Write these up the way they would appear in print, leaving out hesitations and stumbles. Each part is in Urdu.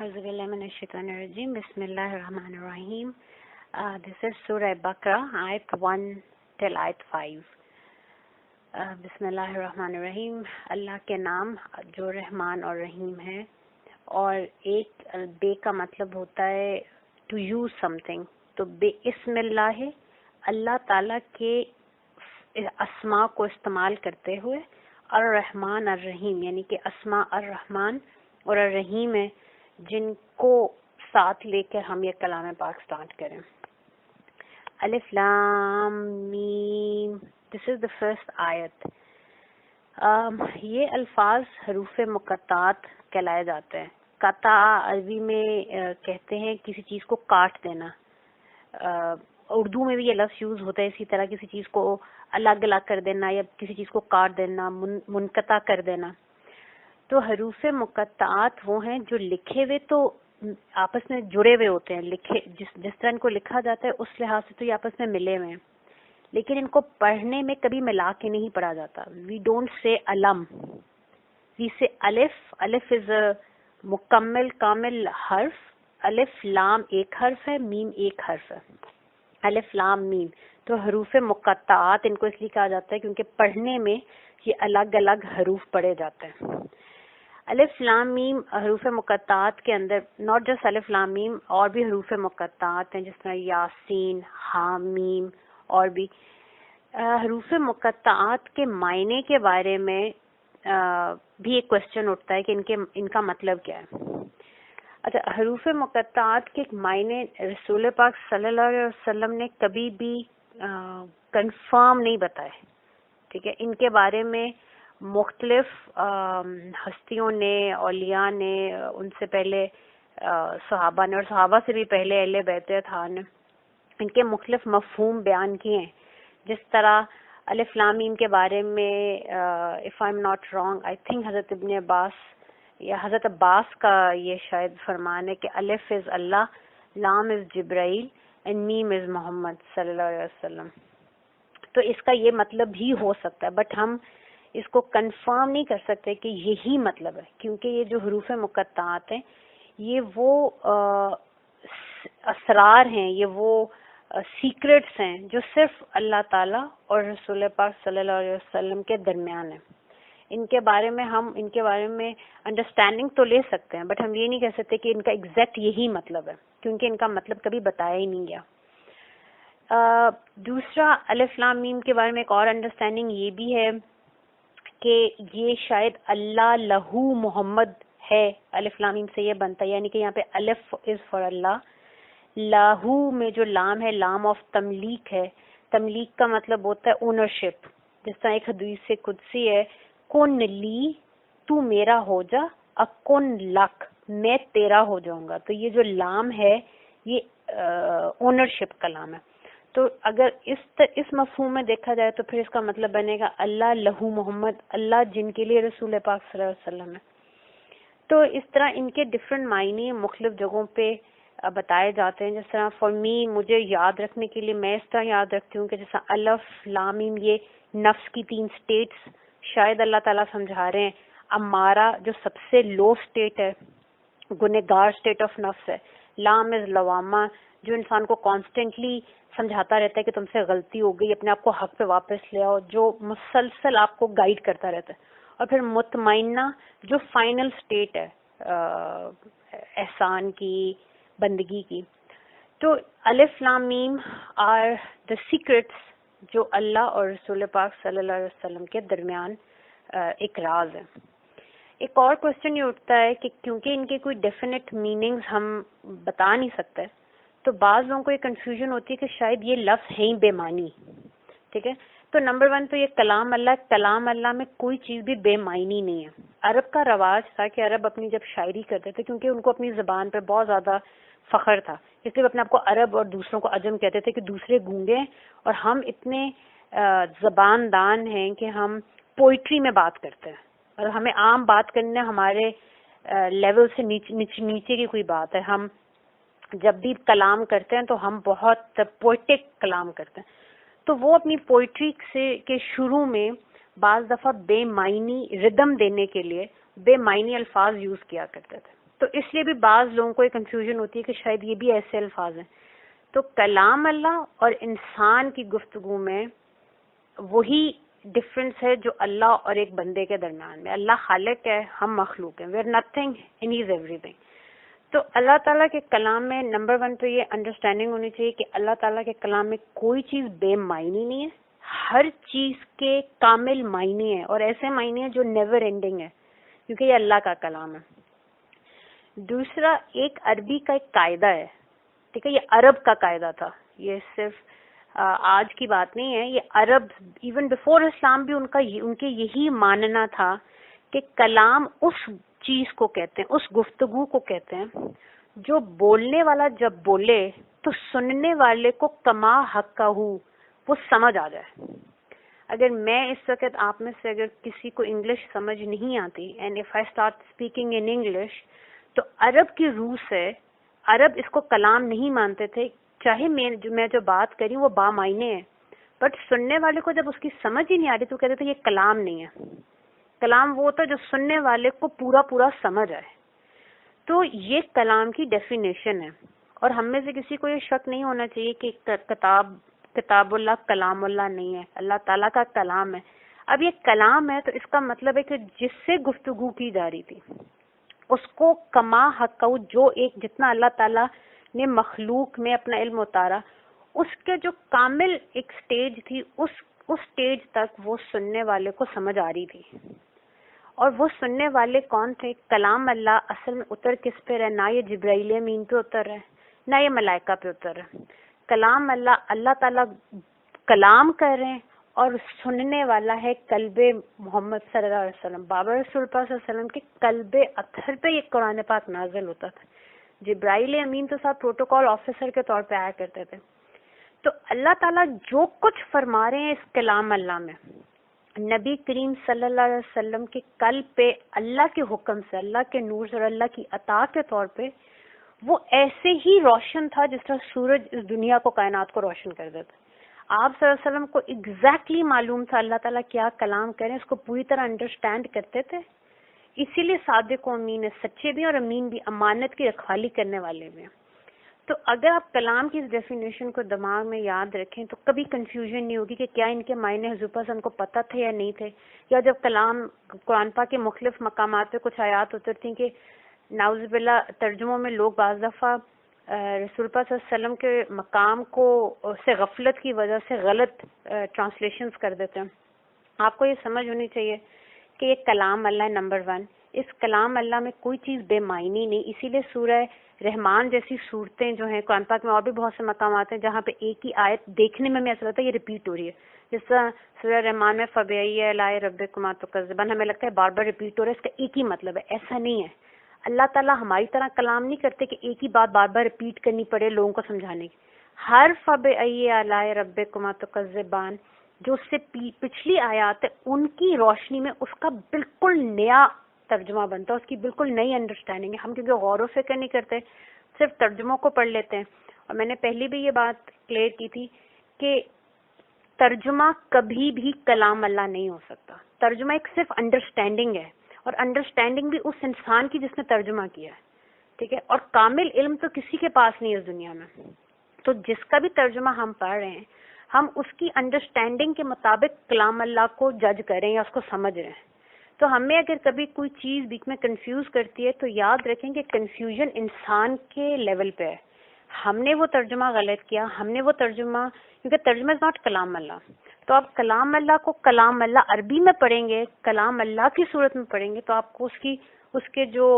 أعوذ بالله من الشيطان الرجيم. بسم الله الرحمن الرحيم. This is Surah Baqarah, ayat 1 till ayat 5. بسم اللہ الرحمن الرحیم. اللہ کے نام جو رحمان اور رحیم ہے. اور ایک بے کا مطلب ہوتا ہے ٹو یوز سم تھنگ. تو بے اسم اللہ ہے اللہ تعالیٰ کے اسماء کو استعمال کرتے ہوئے. الرحمن الرحیم یعنی کہ اسماء الرحمن اور الرحیم ہے جن کو ساتھ لے کر ہم یہ کلام پاک سٹارٹ کریں. الف لام میم. دس از دا فرسٹ آیت. یہ الفاظ حروف مقطعات کہلائے جاتے ہیں. قطع عربی میں کہتے ہیں کسی چیز کو کاٹ دینا. اردو میں بھی یہ لفظ یوز ہوتا ہے اسی طرح، کسی چیز کو الگ الگ کر دینا یا کسی چیز کو کاٹ دینا، منقطع کر دینا. تو حروف مقطعات وہ ہیں جو لکھے ہوئے تو آپس میں جڑے ہوئے ہوتے ہیں. لکھے جس طرح ان کو لکھا جاتا ہے اس لحاظ سے تو یہ آپس میں ملے ہوئے ہیں، لیکن ان کو پڑھنے میں کبھی ملا کے نہیں پڑھا جاتا. وی ڈونٹ سے علم، وی سے الف. الف از اے مکمل کامل حرف. الف لام ایک حرف ہے، میم ایک حرف ہے. الف لام میم. تو حروف مقطعات ان کو اس لیے کہا جاتا ہے کیونکہ پڑھنے میں یہ الگ الگ حروف پڑھے جاتے ہیں. الف لام میم حروف مقطعات کے اندر ناٹ جسٹ الف لام میم، اور بھی حروف مقطعات ہیں جس طرح یاسین، حامیم اور بھی. حروف مقطعات کے معنی کے بارے میں بھی ایک کوشچن اٹھتا ہے کہ ان کا مطلب کیا ہے. اچھا، حروف مقطعات کے معنی رسول پاک صلی اللہ علیہ وسلم نے کبھی بھی کنفرم نہیں بتائے. ٹھیک ہے، ان کے بارے میں مختلف ہستیوں نے، اولیاء نے، ان سے پہلے صحابہ نے، اور صحابہ سے بھی پہلے اہل بیت اطہار نے ان کے مختلف مفہوم بیان کیے ہیں. جس طرح الف لام میم کے بارے میں if I am not wrong I think حضرت ابن عباس یا حضرت عباس کا یہ شاید فرمان ہے کہ الف از اللہ، لام از جبرائیل اینڈ میم از محمد صلی اللہ علیہ وسلم. تو اس کا یہ مطلب بھی ہو سکتا ہے، بٹ ہم اس کو کنفرم نہیں کر سکتے کہ یہی مطلب ہے، کیونکہ یہ جو حروف مقطعات ہیں یہ وہ اسرار ہیں، یہ وہ سیکرٹس ہیں جو صرف اللہ تعالیٰ اور رسول پاک صلی اللہ علیہ وسلم کے درمیان ہیں. ان کے بارے میں انڈرسٹینڈنگ تو لے سکتے ہیں، بٹ ہم یہ نہیں کہہ سکتے کہ ان کا ایگزیکٹ یہی مطلب ہے، کیونکہ ان کا مطلب کبھی بتایا ہی نہیں گیا. دوسرا، الف لام میم کے بارے میں ایک اور انڈرسٹینڈنگ یہ بھی ہے کہ یہ شاید اللہ لہو محمد ہے. الف لام میم سے یہ بنتا ہے، یعنی کہ یہاں پہ الف از فار اللہ، لاہو میں جو لام ہے لام آف تملیک ہے. تملیک کا مطلب ہوتا ہے اونرشپ. جس طرح ایک حدیث سے قدسی ہے، کن لی تو میرا ہو جا، اکن لک میں تیرا ہو جاؤں گا. تو یہ جو لام ہے یہ اونرشپ کا لام ہے. تو اگر اس مفہوم میں دیکھا جائے تو پھر اس کا مطلب بنے گا اللہ لہو محمد، اللہ جن کے لیے رسول پاک صلی اللہ علیہ وسلم ہے. تو اس طرح ان کے ڈفرینٹ معنی مختلف جگہوں پہ بتائے جاتے ہیں. جس طرح فار می، مجھے یاد رکھنے کے لیے میں اس طرح یاد رکھتی ہوں کہ جیسا الف لام میم یہ نفس کی 3 سٹیٹس شاید اللہ تعالیٰ سمجھا رہے ہیں. امارہ جو سب سے لو سٹیٹ ہے، گنہگار سٹیٹ آف نفس ہے. لام از لوامہ جو انسان کو کانسٹنٹلی سمجھاتا رہتا ہے کہ تم سے غلطی ہو گئی، اپنے آپ کو حق پہ واپس لے آؤ، جو مسلسل آپ کو گائیڈ کرتا رہتا ہے. اور پھر مطمئنہ جو فائنل سٹیٹ ہے احسان کی، بندگی کی. تو الف لام میم آر دا سیکرٹس جو اللہ اور رسول پاک صلی اللہ علیہ وسلم کے درمیان ایک راز ہے. ایک اور کوشچن یہ اٹھتا ہے کہ کیونکہ ان کے کوئی ڈیفینٹ میننگز ہم بتا نہیں سکتے، تو بعض لوگوں کو یہ کنفیوژن ہوتی ہے کہ شاید یہ لفظ ہے ہی بے معنی. ٹھیک ہے، تو نمبر 1 تو یہ کلام اللہ میں کوئی چیز بھی بے معنی نہیں ہے. عرب کا رواج تھا کہ عرب اپنی جب شاعری کرتے تھے، کیونکہ ان کو اپنی زبان پہ بہت زیادہ فخر تھا، اس لیے اپنے آپ کو عرب اور دوسروں کو عجم کہتے تھے کہ دوسرے گونگے ہیں اور ہم اتنے زبان دان ہیں کہ ہم پوئٹری میں بات کرتے ہیں، اور ہمیں عام بات کرنا ہمارے لیول سے نیچے کی کوئی بات ہے. ہم جب بھی کلام کرتے ہیں تو ہم بہت پوئٹک کلام کرتے ہیں. تو وہ اپنی پوئٹری کے شروع میں بعض دفعہ بے معنی ردم دینے کے لیے بے معنی الفاظ یوز کیا کرتے تھے. تو اس لیے بھی بعض لوگوں کو یہ کنفیوژن ہوتی ہے کہ شاید یہ بھی ایسے الفاظ ہیں. تو کلام اللہ اور انسان کی گفتگو میں وہی ڈفرینس ہے جو اللہ اور ایک بندے کے درمیان میں. اللہ خالق ہے, ہم مخلوق ہیں. We are nothing and he is everything. تو اللہ تعالیٰ کے کلام میں نمبر 1 تو یہ انڈرسٹینڈنگ ہونی چاہیے کہ اللہ تعالیٰ کے کلام میں کوئی چیز بے معنی نہیں ہے. ہر چیز کے کامل معنی ہیں, اور ایسے معنی ہیں جو نیور اینڈنگ ہے, کیونکہ یہ اللہ کا کلام ہے. دوسرا, ایک عربی کا ایک قاعدہ ہے, ٹھیک ہے, یہ عرب کا قاعدہ تھا, یہ صرف آج کی بات نہیں ہے. یہ عرب ایون بیفور اسلام بھی ان کے یہی ماننا تھا کہ کلام اس چیز کو کہتے ہیں, اس گفتگو کو کہتے ہیں جو بولنے والا جب بولے تو سننے والے کو کما حق کا ہو وہ سمجھ آ جائے. اگر میں اس وقت آپ میں سے اگر کسی کو انگلش سمجھ نہیں آتی and if I start speaking in English, تو عرب کی روح سے, عرب اس کو کلام نہیں مانتے تھے, چاہے میں جو بات کری وہ با معنی ہے, بٹ سننے والے کو جب اس کی سمجھ ہی نہیں آ رہی تو کہتے تھے یہ کلام نہیں ہے. کلام وہ ہوتا ہے جو سننے والے کو پورا پورا سمجھ آئے. تو یہ کلام کی ڈیفینیشن ہے, اور ہم میں سے کسی کو یہ شک نہیں ہونا چاہیے کہ کتاب اللہ کلام اللہ نہیں ہے, اللہ تعالیٰ کا کلام ہے. اب یہ کلام ہے تو اس کا مطلب ہے کہ جس سے گفتگو کی جا رہی تھی اس کو کما حق جو ایک جتنا اللہ تعالیٰ نے مخلوق میں اپنا علم اتارا, اس کے جو کامل ایک سٹیج تھی, اس سٹیج تک وہ سننے والے کو سمجھ آ رہی تھی. اور وہ سننے والے کون تھے؟ کلام اللہ اصل میں اتر کس پہ رہے؟ نہ یہ جبرائیل امین پہ اتر رہے, نہ یہ ملائکہ پہ اتر رہے. کلام اللہ تعالیٰ کلام کر رہے ہیں, اور سننے والا ہے قلب محمد صلی اللہ علیہ وسلم. بابا رسول پاک صلی اللہ علیہ وسلم کے قلب اطہر پہ یہ قرآن پاک نازل ہوتا تھا. جبرائیل امین تو صاحب پروٹوکول آفیسر کے طور پہ آیا کرتے تھے. تو اللہ تعالیٰ جو کچھ فرما رہے ہیں اس کلام اللہ میں, نبی کریم صلی اللہ علیہ وسلم کے قلب پہ اللہ کے حکم سے, اللہ کے نور سے اور اللہ کی عطا کے طور پہ وہ ایسے ہی روشن تھا جس طرح سورج اس دنیا کو, کائنات کو روشن کر دیتا. آپ صلی اللہ علیہ وسلم کو ایگزیکٹلی معلوم تھا اللہ تعالیٰ کیا کلام کریں, اس کو پوری طرح انڈرسٹینڈ کرتے تھے. اسی لیے صادق و امین ہے, سچے بھی اور امین بھی, امانت کی رکھوالی کرنے والے بھی. تو اگر آپ کلام کی اس ڈیفینیشن کو دماغ میں یاد رکھیں تو کبھی کنفیوژن نہیں ہوگی کہ کیا ان کے معنی حضور پاک ہم کو پتہ تھے یا نہیں تھے, یا جب کلام قرآن پاک کے مختلف مقامات پہ کچھ آیات اترتی کہ نعوذ باللہ ترجموں میں لوگ بعض دفعہ رسول پاک صلی اللہ علیہ وسلم کے مقام کو سے غفلت کی وجہ سے غلط ٹرانسلیشنز کر دیتے ہیں. آپ کو یہ سمجھ ہونی چاہیے کہ یہ کلام اللہ ہے نمبر 1. اس کلام اللہ میں کوئی چیز بے معنی نہیں. اسی لیے سورہ رحمان جیسی صورتیں جو ہیں قرآن پاک میں, اور بھی بہت سے مقامات ہیں جہاں پہ ایک ہی آیت دیکھنے میں ایسا لگتا ہے یہ ریپیٹ ہو رہی ہے. جس طرح سورہ رحمان میں فَبِأَيِّ آلَاءِ رَبِّكُمَا تُكَذِّبَانِ, ہمیں لگتا ہے بار بار ریپیٹ ہو رہا ہے, اس کا ایک ہی مطلب ہے. ایسا نہیں ہے. اللہ تعالیٰ ہماری طرح کلام نہیں کرتے کہ ایک ہی بات بار بار ریپیٹ کرنی پڑے لوگوں کو سمجھانے کی. ہر فَبِأَيِّ آلَاءِ رَبِّكُمَا تُكَذِّبَانِ جو اس سے پچھلی آیات ہے ان کی روشنی میں اس کا بالکل نیا ترجمہ بنتا ہے, اس کی بالکل نئی انڈرسٹینڈنگ ہے. ہم کیونکہ غور و فکر نہیں کرتے, صرف ترجموں کو پڑھ لیتے ہیں. اور میں نے پہلی بھی یہ بات کلیئر کی تھی کہ ترجمہ کبھی بھی کلام اللہ نہیں ہو سکتا. ترجمہ ایک صرف انڈرسٹینڈنگ ہے, اور انڈرسٹینڈنگ بھی اس انسان کی جس نے ترجمہ کیا ہے, ٹھیک ہے. اور کامل علم تو کسی کے پاس نہیں ہے اس دنیا میں. تو جس کا بھی ترجمہ ہم پڑھ رہے ہیں ہم اس کی انڈرسٹینڈنگ کے مطابق کلام اللہ کو جج کریں یا اس کو سمجھ رہے ہیں. تو ہمیں اگر کبھی کوئی چیز بیچ میں کنفیوز کرتی ہے تو یاد رکھیں کہ کنفیوژن انسان کے لیول پہ ہے. ہم نے وہ ترجمہ غلط کیا, ہم نے وہ ترجمہ, کیونکہ ترجمہ از ناٹ کلام اللہ. تو آپ کلام اللہ کو کلام اللہ عربی میں پڑھیں گے, کلام اللہ کی صورت میں پڑھیں گے, تو آپ کو اس کے جو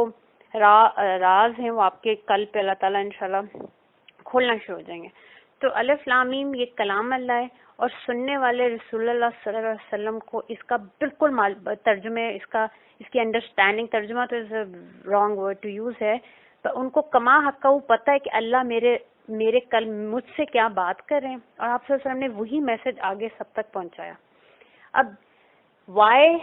راز ہیں وہ آپ کے قلب پہ اللہ تعالیٰ انشاءاللہ کھولنا شروع ہو جائیں گے. تو الف لام میم یہ کلام اللہ ہے, اور سننے والے رسول اللہ صلی اللہ علیہ وسلم کو اس کا بالکل ترجمے, اس کی انڈرسٹینڈنگ, ترجمہ تو رانگ ورڈ ٹو یوز ہے, تو ان کو کما حق کا وہ پتہ ہے کہ اللہ میرے کل مجھ سے کیا بات کر رہے ہیں, اور آپ صلی اللہ علیہ وسلم نے وہی میسج آگے سب تک پہنچایا. اب why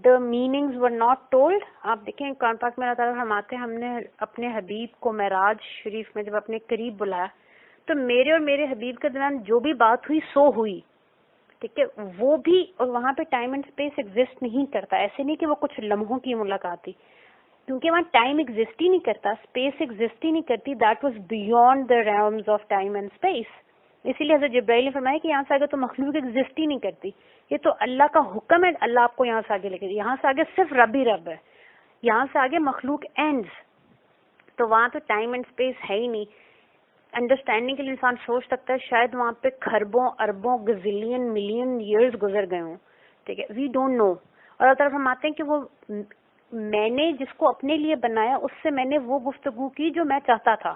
the meanings were not told, آپ دیکھیں قرآن پاک میں اللہ تعالیٰ فرماتے ہیں ہم نے اپنے حبیب کو معراج شریف میں جب اپنے قریب بلایا تو میرے اور میرے حبیب کے درمیان جو بھی بات ہوئی سو ہوئی, ٹھیک ہے. وہ بھی, اور وہاں پہ ٹائم اینڈ اسپیس ایگزسٹ نہیں کرتا. ایسے نہیں کہ وہ کچھ لمحوں کی ملاقات تھی, کیونکہ وہاں ٹائم ایگزسٹ ہی نہیں کرتا, اسپیس ایگزسٹ ہی نہیں کرتی. That was beyond the realms of time and space. اسی لیے حضرت جبرائیل نے فرمایا کہ یہاں سے آگے تو مخلوق ایگزسٹ ہی نہیں کرتی, یہ تو اللہ کا حکم ہے, اللہ آپ کو یہاں سے آگے لے کے, یہاں سے آگے صرف رب ہی رب ہے, یہاں سے آگے مخلوق اینڈز. تو وہاں تو ٹائم اینڈ اسپیس ہے ہی نہیں. انڈرسٹینڈنگ کے لیے انسان سوچ سکتا ہے شاید وہاں پہ کھربوں اربوں گزیلین ملین ایئرز گزر گئے ہوں, ٹھیک ہے, وی ڈونٹ نو. اور اللہ تعالیٰ فرماتے ہیں کہ وہ میں نے جس کو اپنے لیے بنایا اس سے میں نے وہ گفتگو کی جو میں چاہتا تھا.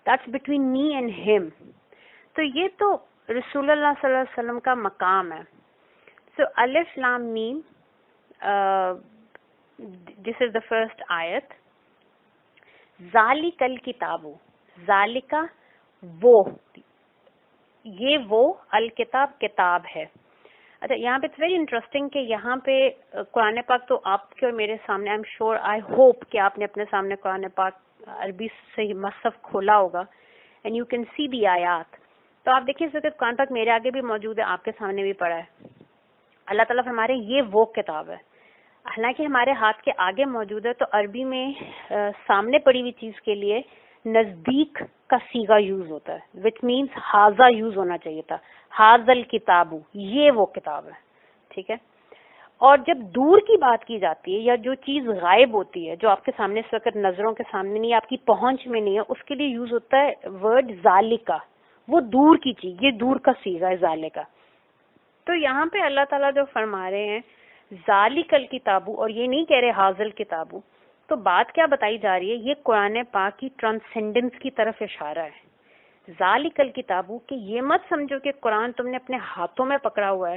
دیٹس بٹوین می اینڈ ہم. تو یہ تو رسول اللہ صلی اللہ علیہ وسلم کا مقام ہے. سو الف لام میم, دس از دا فرسٹ آیت. ذالک الکتاب, ذالکا وہ, یہ وہ, الکتاب کتاب ہے. اچھا, یہاں پہ اٹس ویری انٹرسٹنگ کہ یہاں پہ قرآن پاک تو آپ کے اور میرے سامنے, I am sure, I hope کہ آپ نے اپنے سامنے قرآن پاک عربی سے مصحف کھولا ہوگا اینڈ یو کین سی دی آیات. تو آپ دیکھیں اس وقت قرآن پاک میرے آگے بھی موجود ہے, آپ کے سامنے بھی پڑا ہے. اللہ تعالیٰ ہمارے یہ وہ کتاب ہے, حالانکہ ہمارے ہاتھ کے آگے موجود ہے. تو عربی میں سامنے پڑی ہوئی چیز کے لیے نزدیک کا صیغہ یوز ہوتا ہے, وچ مینس ہاذا یوز ہونا چاہیے تھا, ہاذا الکتاب, یہ وہ کتاب ہے, ٹھیک ہے. اور جب دور کی بات کی جاتی ہے یا جو چیز غائب ہوتی ہے, جو آپ کے سامنے اس وقت نظروں کے سامنے نہیں, آپ کی پہنچ میں نہیں ہے, اس کے لیے یوز ہوتا ہے ورڈ ذالکا, وہ دور کی چیز, یہ دور کا صیغہ ہے ذالکا. تو یہاں پہ اللہ تعالیٰ جو فرما رہے ہیں ذالک الکتاب, اور یہ نہیں کہہ رہے حاذا الکتاب, تو بات کیا بتائی جا رہی ہے, یہ قرآن پاک کی ٹرانسینڈنس کی طرف اشارہ ہے. ذالک الکتاب, کہ یہ مت سمجھو کہ قرآن تم نے اپنے ہاتھوں میں پکڑا ہوا ہے.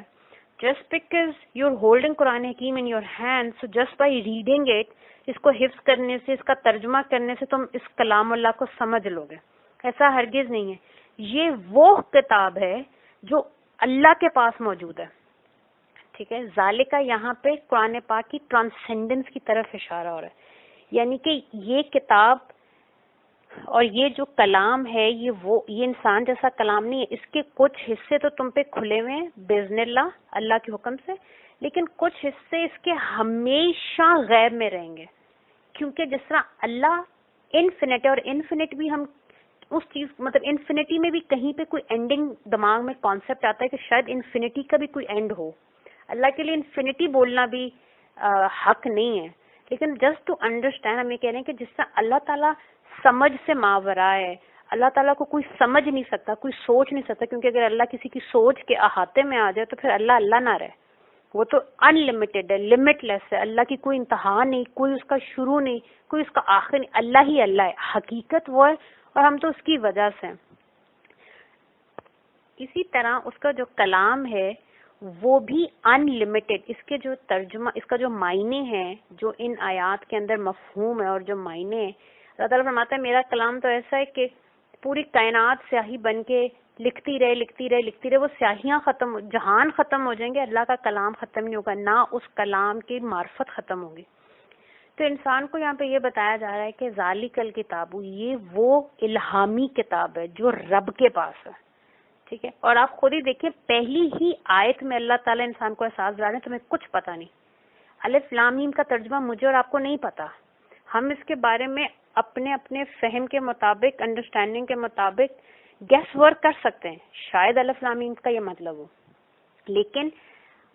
Just because you are holding قرآن حکیم in your hand, so just by reading it, اس کو حفظ کرنے سے, اس کا ترجمہ کرنے سے تم اس کلام اللہ کو سمجھ لو گے. ایسا ہرگز نہیں ہے. یہ وہ کتاب ہے جو اللہ کے پاس موجود ہے, ٹھیک ہے. ذالکہ یہاں پہ قرآن پاک کی ٹرانسینڈنس کی طرف اشارہ ہو رہا ہے, یعنی کہ یہ کتاب اور یہ جو کلام ہے یہ انسان جیسا کلام نہیں ہے. اس کے کچھ حصے تو تم پہ کھلے ہوئے ہیں باذن اللہ, اللہ کے حکم سے, لیکن کچھ حصے اس کے ہمیشہ غیب میں رہیں گے, کیونکہ جس طرح اللہ انفینٹ ہے, اور انفینٹ بھی ہم اس چیز, مطلب انفینٹی میں بھی کہیں پہ کوئی اینڈنگ دماغ میں کانسیپٹ آتا ہے کہ شاید انفینٹی کا بھی کوئی اینڈ ہو. اللہ کے لیے انفینٹی بولنا بھی حق نہیں ہے, لیکن جسٹ ٹو انڈرسٹینڈ ہم یہ کہہ رہے ہیں کہ جس طرح اللہ تعالیٰ سمجھ سے ماورا ہے, اللہ تعالیٰ کو کوئی سمجھ نہیں سکتا, کوئی سوچ نہیں سکتا, کیونکہ اگر اللہ کسی کی سوچ کے احاطے میں آ جائے تو پھر اللہ اللہ نہ رہے. وہ تو ان لمیٹڈ ہے, لمٹ لیس ہے, اللہ کی کوئی انتہا نہیں, کوئی اس کا شروع نہیں, کوئی اس کا آخر نہیں, اللہ ہی اللہ ہے, حقیقت وہ ہے, اور ہم تو اس کی وجہ سے. اسی طرح اس کا جو کلام ہے وہ بھی ان لمیٹڈ, اس کے جو ترجمہ, اس کا جو معنی ہے, جو ان آیات کے اندر مفہوم ہے اور جو معنی ہے, اللہ تعالیٰ فرماتا ہے میرا کلام تو ایسا ہے کہ پوری کائنات سیاہی بن کے لکھتی رہے لکھتی رہے لکھتی رہے, وہ سیاہیاں ختم, جہان ختم ہو جائیں گے, اللہ کا کلام ختم نہیں ہوگا, نہ اس کلام کی معرفت ختم ہوگی. تو انسان کو یہاں پہ یہ بتایا جا رہا ہے کہ ذالک الکتاب, یہ وہ الہامی کتاب ہے جو رب کے پاس ہے, ٹھیک ہے. اور آپ خود ہی دیکھیں پہلی ہی آیت میں اللہ تعالیٰ انسان کو احساس دلا رہے ہیں تمہیں کچھ پتہ نہیں. الف لام میم کا ترجمہ مجھے اور آپ کو نہیں پتا, ہم اس کے بارے میں اپنے اپنے فہم کے مطابق, انڈرسٹینڈنگ کے مطابق گیس ورک کر سکتے ہیں, شاید الف لام میم کا یہ مطلب ہو, لیکن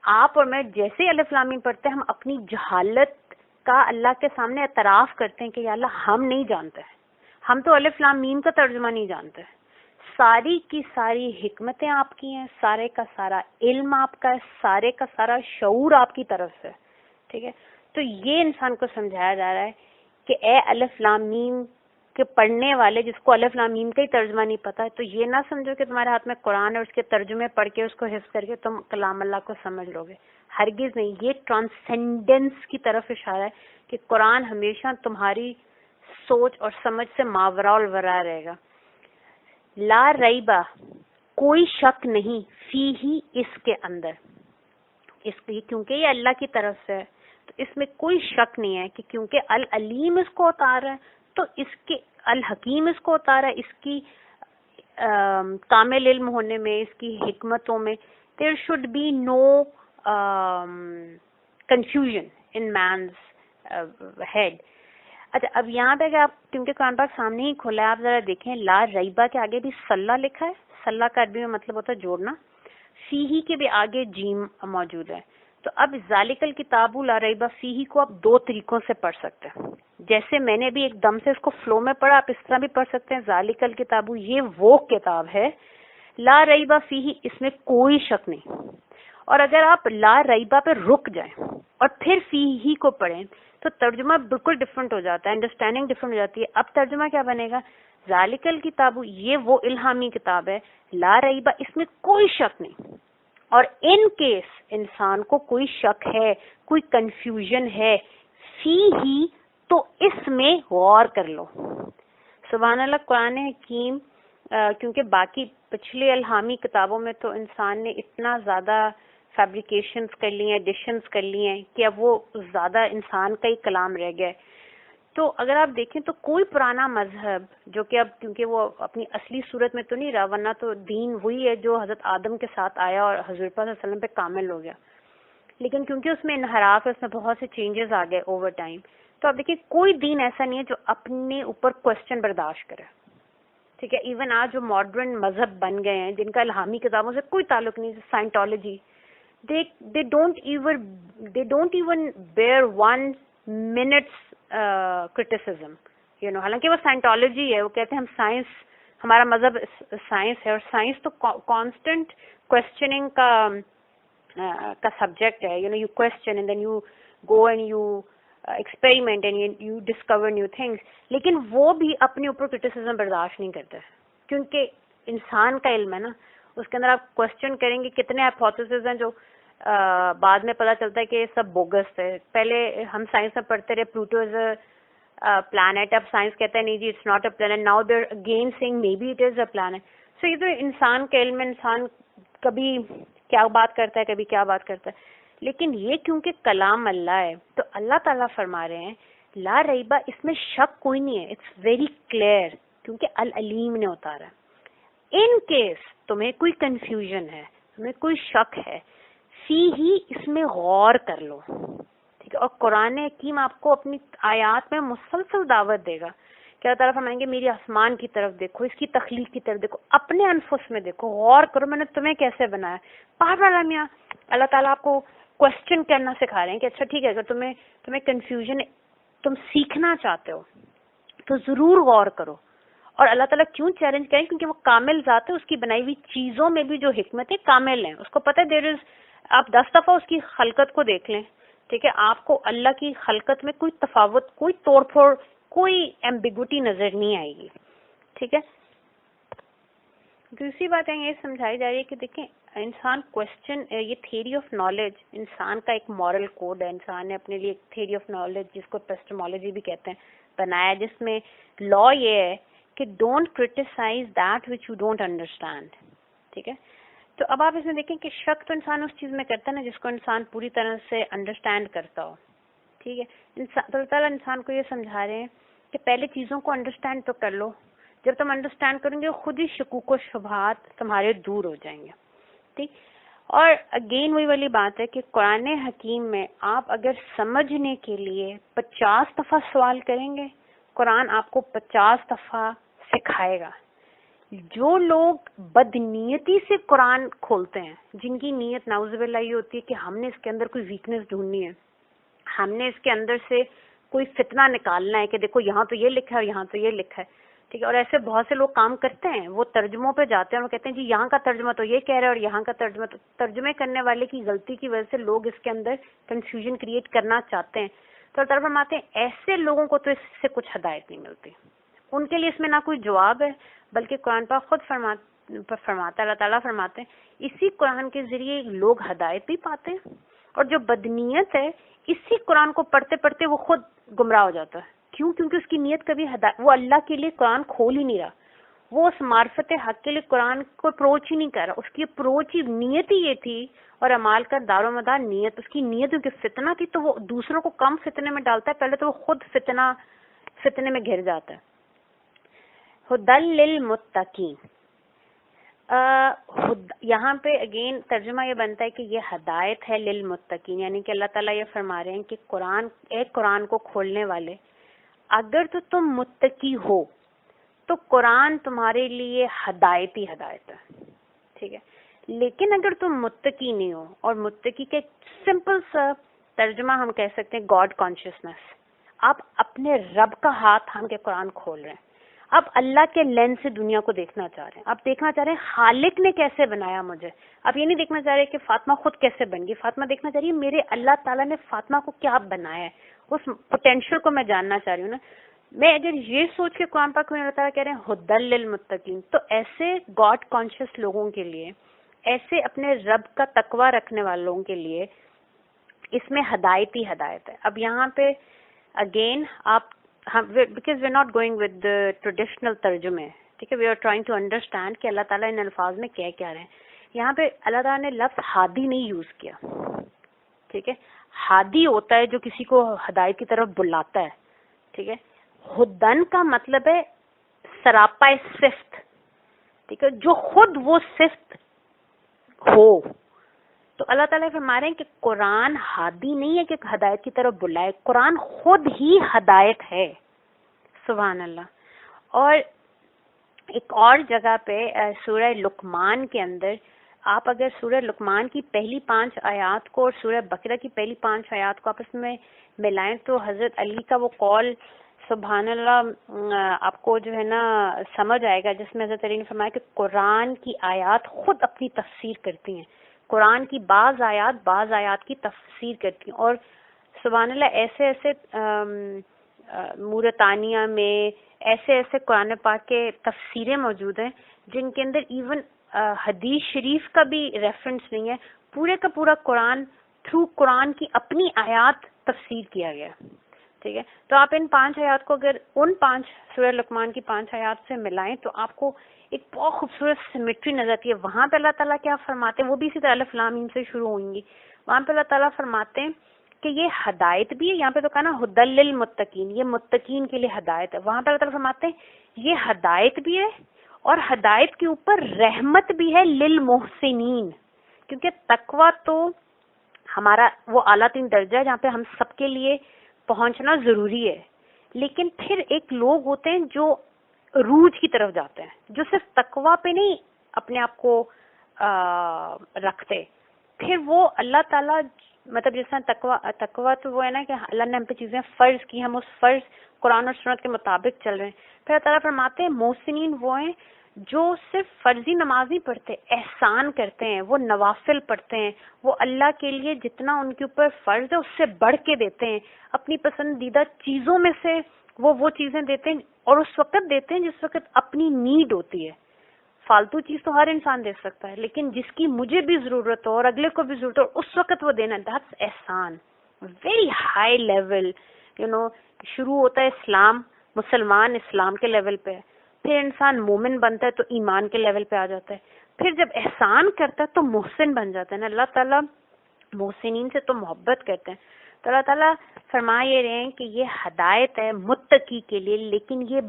آپ اور میں جیسے الف لام میم پڑھتے ہیں ہم اپنی جہالت کا اللہ کے سامنے اعتراف کرتے ہیں کہ یا اللہ ہم نہیں جانتے, ہم تو الف لام میم کا ترجمہ نہیں جانتے. ساری کی ساری حکمتیں آپ کی ہیں, سارے کا سارا علم آپ کا ہے, سارے کا سارا شعور آپ کی طرف سے, ٹھیک ہے. تو یہ انسان کو سمجھایا جا رہا ہے کہ اے الف لام میم کے پڑھنے والے جس کو الف لام میم کا ہی ترجمہ نہیں پتا ہے, تو یہ نہ سمجھو کہ تمہارے ہاتھ میں قرآن اور اس کے ترجمے پڑھ کے اس کو حفظ کر کے تم کلام اللہ کو سمجھ لو گے, ہرگز نہیں. یہ ٹرانسینڈنس کی طرف اشارہ ہے کہ قرآن ہمیشہ تمہاری سوچ اور سمجھ سے ماورا الورا رہے گا. لا ریبہ, کوئی شک نہیں, فی ہی, اس کے اندر, اس کیونکہ یہ اللہ کی طرف سے ہے تو اس میں کوئی شک نہیں ہے کہ کیونکہ العلیم اس کو اتارا ہے تو اس کے الحکیم اس کو اتارا ہے, اس کی کامل علم ہونے میں, اس کی حکمتوں میں, there should be no confusion in man's head. اچھا اب یہاں پہ آپ کیونکہ قرآن پاک سامنے ہی کھولا ہے، آپ ذرا دیکھیں لا ریبہ کے آگے بھی صلہ لکھا ہے. صلہ کا عربی میں مطلب ہوتا ہے جوڑنا. فیہی کے بھی آگے جیم موجود ہے. تو اب ذالک الکتاب لا ریبہ فیہی کو آپ دو طریقوں سے پڑھ سکتے ہیں. جیسے میں نے بھی ایک دم سے اس کو فلو میں پڑھا، آپ اس طرح بھی پڑھ سکتے ہیں. ذالک الکتاب یہ وہ کتاب ہے لا ریبہ فیہی، اس میں کوئی شک نہیں. اور اگر آپ لا ریبہ پہ رک جائیں اور پھر فیہی کو پڑھیں تو ترجمہ بالکل ڈفرنٹ ہو جاتا ہے، انڈرسٹینڈنگ ڈفرنٹ ہو جاتی ہے. اب ترجمہ کیا بنے گا؟ ذالک الکتاب یہ وہ الہامی کتاب ہے لا ریبہ، اس میں کوئی شک نہیں. اور ان کیس انسان کو کوئی شک ہے، کوئی کنفیوژن ہے فی ہی، تو اس میں غور کر لو. سبحان اللہ. قرآن حکیم کیونکہ باقی پچھلے الہامی کتابوں میں تو انسان نے اتنا زیادہ فیبریکیشنز کر لی ہیں، ایڈیشنز کر لی ہیں کہ اب وہ زیادہ انسان کا ہی کلام رہ گیا ہے. تو اگر آپ دیکھیں تو کوئی پرانا مذہب جو کہ اب کیونکہ وہ اپنی اصلی صورت میں تو نہیں رہا، ورنہ تو دین وہی ہے جو حضرت آدم کے ساتھ آیا اور حضور پاک صلی اللہ علیہ وسلم پہ کامل ہو گیا، لیکن کیونکہ اس میں انحراف ہے، اس میں بہت سے چینجز آ گئے اوور ٹائم. تو آپ دیکھیں کوئی دین ایسا نہیں ہے جو اپنے اوپر کوشچن برداشت کرے. ٹھیک ہے. ایون آج جو ماڈرن مذہب بن گئے ہیں جن کا الہامی کتابوں سے کوئی تعلق نہیں، سائنٹالوجی، they don't even bear 1 minute's criticism, حالانکہ وہ سائنٹالوجی ہے. وہ کہتے ہیں ہم سائنس، ہمارا مذہب سائنس ہے، اور سائنس تو کانسٹنٹ کوشچننگ کا سبجیکٹ ہے. you question and then you go and you experiment and you discover new things. لیکن وہ بھی اپنے اوپر کرٹیسزم برداشت نہیں کرتے کیونکہ انسان کا علم ہے نا، اس کے اندر آپ کوشچن کریں گے. کتنے ہائپوتھیسز ہیں جو بعد میں پتہ چلتا ہے کہ یہ سب بوگس ہے. پہلے ہم سائنس میں پڑھتے رہے پلوٹو از اے پلانٹ، اب سائنس کہتا ہے نہیں جی it's not a planet. Now they are again seeing may be it is a planet. So یہ تو انسان کا علم ہے، انسان کبھی کیا بات کرتا ہے کبھی کیا بات کرتا ہے. لیکن یہ کیونکہ کلام اللہ ہے تو اللہ تعالیٰ فرما رہے ہیں لا ریبہ، اس میں شک کوئی نہیں ہے. اٹس ویری کلیئر کیونکہ العلیم نے اتارا. ان کیس تمہیں کوئی کنفیوژن ہے، تمہیں کوئی شک ہے، فی ہی، اس میں غور کر لو. ٹھیک ہے. اور قرآن حکیم آپ کو اپنی آیات میں مسلسل دعوت دے گا کہ اللہ تعالیٰ فرمائیں گے میری آسمان کی طرف دیکھو، اس کی تخلیق کی طرف دیکھو، اپنے انفس میں دیکھو، غور کرو میں نے تمہیں کیسے بنایا. بار بار اللہ تعالیٰ آپ کو کوشچن کرنا سکھا رہے ہیں کہ اچھا ٹھیک ہے اگر تمہیں کنفیوژن، تم سیکھنا چاہتے ہو تو ضرور غور کرو. اور اللہ تعالیٰ کیوں چیلنج کریں؟ کیونکہ وہ کامل ذات ہے، اس کی بنائی ہوئی چیزوں میں بھی جو حکمت ہے کامل ہیں. اس کو پتہ ہے دیر از، آپ 10 دفعہ اس کی خلقت کو دیکھ لیں، ٹھیک ہے، آپ کو اللہ کی خلقت میں کوئی تفاوت، کوئی توڑ پھوڑ، کوئی ایمبیگوٹی نظر نہیں آئے گی. ٹھیک ہے. دوسری بات یہ سمجھائی جا رہی ہے کہ دیکھیں انسان کوشچن، یہ تھیوری آف نالج انسان کا ایک مورل کوڈ ہے. انسان نے اپنے لیے ایک تھیوری آف نالج جس کو ایپسٹمولوجی بھی کہتے ہیں بنایا، جس میں لا یہ ہے کہ don't criticise that which you don't understand. ٹھیک ہے. تو اب آپ اس میں دیکھیں کہ شک تو انسان اس چیز میں کرتا ہے نا جس کو انسان پوری طرح سے انڈرسٹینڈ کرتا ہو. ٹھیک ہے. اللہ تعالیٰ انسان کو یہ سمجھا رہے ہیں کہ پہلے چیزوں کو انڈرسٹینڈ تو کر لو. جب تم انڈرسٹینڈ کریں گے خود ہی شکوک و شبہات تمہارے دور ہو جائیں گے. ٹھیک. اور اگین وہی والی بات ہے کہ قرآن حکیم میں آپ اگر سمجھنے کے لیے 50 دفعہ سوال کریں گے، قرآن آپ کو 50 دفعہ سکھائے گا. جو لوگ بدنیتی سے قرآن کھولتے ہیں، جن کی نیت نعوذ باللہ یہ ہوتی ہے کہ ہم نے اس کے اندر کوئی ویکنس ڈھونڈنی ہے، ہم نے اس کے اندر سے کوئی فتنہ نکالنا ہے کہ دیکھو یہاں تو یہ لکھا ہے اور یہاں تو یہ لکھا ہے. ٹھیک ہے. اور ایسے بہت سے لوگ کام کرتے ہیں، وہ ترجموں پہ جاتے ہیں اور کہتے ہیں جی یہاں کا ترجمہ تو یہ کہہ رہا ہے اور یہاں کا ترجمہ تو، ترجمے کرنے والے کی غلطی کی وجہ سے لوگ اس کے اندر کنفیوژن کریٹ کرنا چاہتے ہیں. تو اللہ تعالیٰ فرماتے ہیں ایسے لوگوں کو تو اس سے کچھ ہدایت نہیں ملتی، ان کے لیے اس میں نہ کوئی جواب ہے، بلکہ قرآن پاک خود فرماتا ہے، اللہ تعالیٰ فرماتے ہیں اسی قرآن کے ذریعے لوگ ہدایت بھی پاتے ہیں، اور جو بدنیت ہے اسی قرآن کو پڑھتے پڑھتے وہ خود گمراہ ہو جاتا ہے. کیوں؟ کیونکہ اس کی نیت کبھی وہ اللہ کے لیے قرآن کھول ہی نہیں رہا، وہ اس معرفت حق کے لیے قرآن کو اپروچ ہی نہیں کر رہا. اس کی اپروچ ہی، نیت ہی یہ تھی، اور اعمال کا دار و مدار نیت، اس کی نیت کیونکہ فتنہ تھی تو وہ دوسروں کو کم فتنے میں ڈالتا ہے، پہلے تو وہ خود فتنے میں گھر جاتا ہے. ہدی للمتقین. یہاں پہ اگین ترجمہ یہ بنتا ہے کہ یہ ہدایت ہے للمتقین، یعنی کہ اللہ تعالیٰ یہ فرما رہے ہیں کہ قرآن کو کھولنے والے، اگر تو تم متقی ہو تو قرآن تمہارے لیے ہدایت ہی ہدایت ہے، ٹھیک ہے. لیکن اگر تم متقی نہیں ہو، اور متقی کے سمپل سا ترجمہ ہم کہہ سکتے ہیں گاڈ کانشیسنس، آپ اپنے رب کا ہاتھ تھام کے قرآن کھول رہے ہیں، آپ اللہ کے لینس سے دنیا کو دیکھنا چاہ رہے ہیں، آپ دیکھنا چاہ رہے ہیں خالق نے کیسے بنایا مجھے. آپ یہ نہیں دیکھنا چاہ رہے کہ فاطمہ خود کیسے بن گئی، فاطمہ دیکھنا چاہ رہی ہے میرے اللہ تعالیٰ نے فاطمہ کو کیا بنایا ہے، اس پوٹینشیل کو میں جاننا چاہ رہی ہوں نا. میں اگر یہ سوچ کے قرآن پاک میں اللہ تعالیٰ کہہ رہے ہیں ہدی للمتقین، تو ایسے گاڈ کانشیس لوگوں کے لیے، ایسے اپنے رب کا تقوی رکھنے والوں کے لیے اس میں ہدایت ہی ہدایت ہے. اب یہاں پہ اگین آپ because we are not going with the traditional ترجمے، ٹھیک ہے، we are trying to understand کہ اللہ تعالیٰ ان الفاظ میں کیا کیا رہے ہیں. یہاں پہ اللہ تعالیٰ نے لفظ ہادی نہیں یوز کیا، ٹھیک ہے. ہادی ہوتا ہے جو کسی کو ہدایت کی طرف بلاتا ہے، ٹھیک ہے. ہدن کا مطلب ہے سراپا صفت، ٹھیک ہے، جو خود وہ صفت ہو. تو اللہ تعالیٰ فرما رہے ہیں کہ قرآن ہادی نہیں ہے کہ ہدایت کی طرف بلائے، قرآن خود ہی ہدایت ہے. سبحان اللہ. اور ایک اور جگہ پہ سورہ لقمان کے اندر آپ اگر سورہ لقمان کی پہلی 5 آیات کو اور سورہ بقرہ کی پہلی 5 آیات کو آپس میں ملائیں تو حضرت علی کا وہ قول سبحان اللہ آپ کو جو ہے نا سمجھ آئے گا، جس میں حضرت علی نے فرمایا کہ قرآن کی آیات خود اپنی تفسیر کرتی ہیں، قرآن کی بعض آیات کی تفسیر کرتی ہیں. اور سبحان اللہ ایسے مورتانیہ میں ایسے قرآن پاک کے تفسیریں موجود ہیں جن کے اندر ایون حدیث شریف کا بھی ریفرنس نہیں ہے، پورے کا پورا قرآن تھرو قرآن کی اپنی آیات تفسیر کیا گیا، ٹھیک ہے. تو آپ ان 5 آیات کو اگر ان 5 سورہ لقمان کی 5 آیات سے ملائیں تو آپ کو ایک بہت خوبصورت سیمیٹری نظر آتی ہے. وہاں پہ اللہ تعالیٰ کیا فرماتے ہیں، وہ بھی اسی طرح الف لام میم سے شروع ہوئیں گی. وہاں پہ اللہ تعالیٰ فرماتے ہیں کہ یہ ہدایت بھی ہے، یہاں پہ تو کہا نا ہدی للمتقین، یہ متقین کے لیے ہدایت ہے. وہاں پہ اللہ تعالیٰ فرماتے ہیں یہ ہدایت بھی ہے اور ہدایت کے اوپر رحمت بھی ہے للمحسنین، کیونکہ تقویٰ تو ہمارا وہ اعلیٰ ترین درجہ ہے جہاں پہ ہم سب کے لیے پہنچنا ضروری ہے. لیکن پھر ایک لوگ ہوتے ہیں جو روج کی طرف جاتے ہیں، جو صرف تقویٰ پہ نہیں اپنے آپ کو رکھتے، پھر وہ اللہ تعالیٰ مطلب جس طرح تقویٰ تو وہ ہے نا کہ اللہ نے ہم پہ چیزیں فرض کی، ہم اس فرض قرآن اور سنت کے مطابق چل رہے ہیں. پھر اللہ تعالیٰ فرماتے ہیں محسنین وہ ہیں جو صرف فرضی نماز نہیں پڑھتے، احسان کرتے ہیں، وہ نوافل پڑھتے ہیں، وہ اللہ کے لیے جتنا ان کے اوپر فرض ہے اس سے بڑھ کے دیتے ہیں، اپنی پسندیدہ چیزوں میں سے وہ چیزیں دیتے ہیں، اور اس وقت دیتے ہیں جس وقت اپنی نیڈ ہوتی ہے. فالتو چیز تو ہر انسان دے سکتا ہے، لیکن جس کی مجھے بھی ضرورت ہو اور اگلے کو بھی ضرورت ہو اس وقت وہ دینا، دیٹس احسان. ویری ہائی لیول، شروع ہوتا ہے اسلام، مسلمان اسلام کے لیول پہ، پھر انسان مومن بنتا ہے تو ایمان کے لیول پہ آ جاتا ہے، پھر جب احسان کرتا ہے تو محسن بن جاتا ہے نا. اللہ تعالیٰ محسنین سے تو محبت کرتے ہیں. تو اللہ تعالیٰ فرما یہ رہے ہیں کہ یہ ہدایت ہے متقی کے لیے، لیکن یہ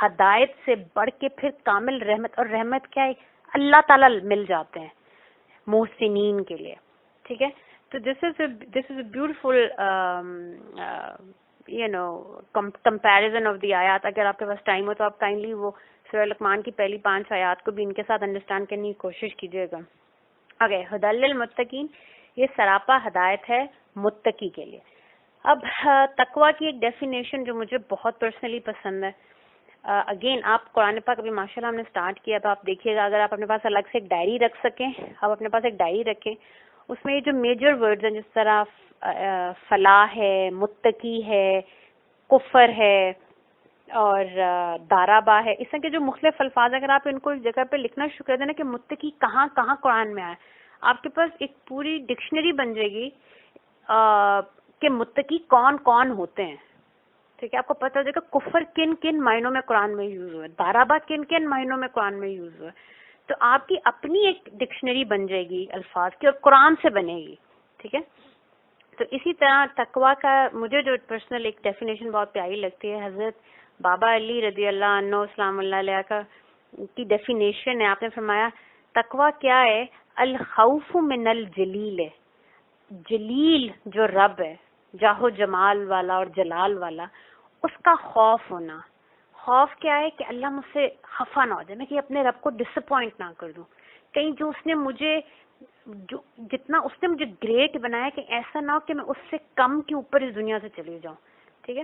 ہدایت سے بڑھ کے پھر کامل رحمت، اور رحمت کیا ہے، اللہ تعالیٰ مل جاتے ہیں محسنین کے لیے، ٹھیک ہے. تو this is a beautiful comparison of the آیات. اگر آپ کے پاس ٹائم ہو تو آپ کائنڈلی وہ سورہ لقمان کی پہلی 5 آیات کو بھی ان کے ساتھ انڈرسٹینڈ کرنے کی کوشش کیجیے گا. اوکے، ہدی للمتقین، یہ سراپا ہدایت ہے متقی کے لیے. اب تقویٰ کی ایک ڈیفینیشن جو مجھے بہت پرسنلی پسند ہے. اگین آپ قرآن پاک ابھی ماشاء اللہ ہم نے اسٹارٹ کیا تو آپ دیکھیے گا، اگر آپ اپنے پاس الگ سے ایک ڈائری رکھ سکیں، آپ اپنے پاس ایک ڈائری رکھیں، اس میں یہ جو میجر ورڈز ہیں جس طرح فلاح ہے، متقی ہے، کفر ہے اور دارابا ہے، اس طرح کے جو مختلف الفاظ اگر آپ ان کو اس جگہ پہ لکھنا شروع کر دیں نا کہ متقی کہاں کہاں قرآن میں آئے، آپ کے پاس ایک پوری ڈکشنری بن جائے گی کہ متقی کون کون ہوتے ہیں. ٹھیک ہے، آپ کو پتہ ہو جائے گا کفر کن کن معنوں میں قرآن میں یوز ہوا ہے، دارابا کن کن معنوں میں قرآن میں یوز ہوا ہے. تو آپ کی اپنی ایک ڈکشنری بن جائے گی الفاظ کی، اور قرآن سے بنے گی. ٹھیک ہے، تو اسی طرح تقویٰ کا مجھے جو پرسنل ایک ڈیفینیشن بہت پیاری لگتی ہے، حضرت بابا علی رضی اللہ عنہ اسلام اللہ علیہ کا کی ڈیفینیشن ہے. آپ نے فرمایا تقوی کیا ہے؟ الخوف من الجلیل ہے. جلیل جو رب ہے، جاہو جمال والا اور جلال والا، اس کا خوف ہونا. خوف کیا ہے؟ کہ اللہ مجھ سے خفا نہ ہو جائے، میں کہ اپنے رب کو ڈس اپوائنٹ نہ کر دوں. کہیں جو اس نے مجھے جتنا اس نے مجھے گریٹ بنایا کہ ایسا نہ ہو کہ میں اس سے کم کے اوپر اس دنیا سے چلی جاؤں. ٹھیک ہے.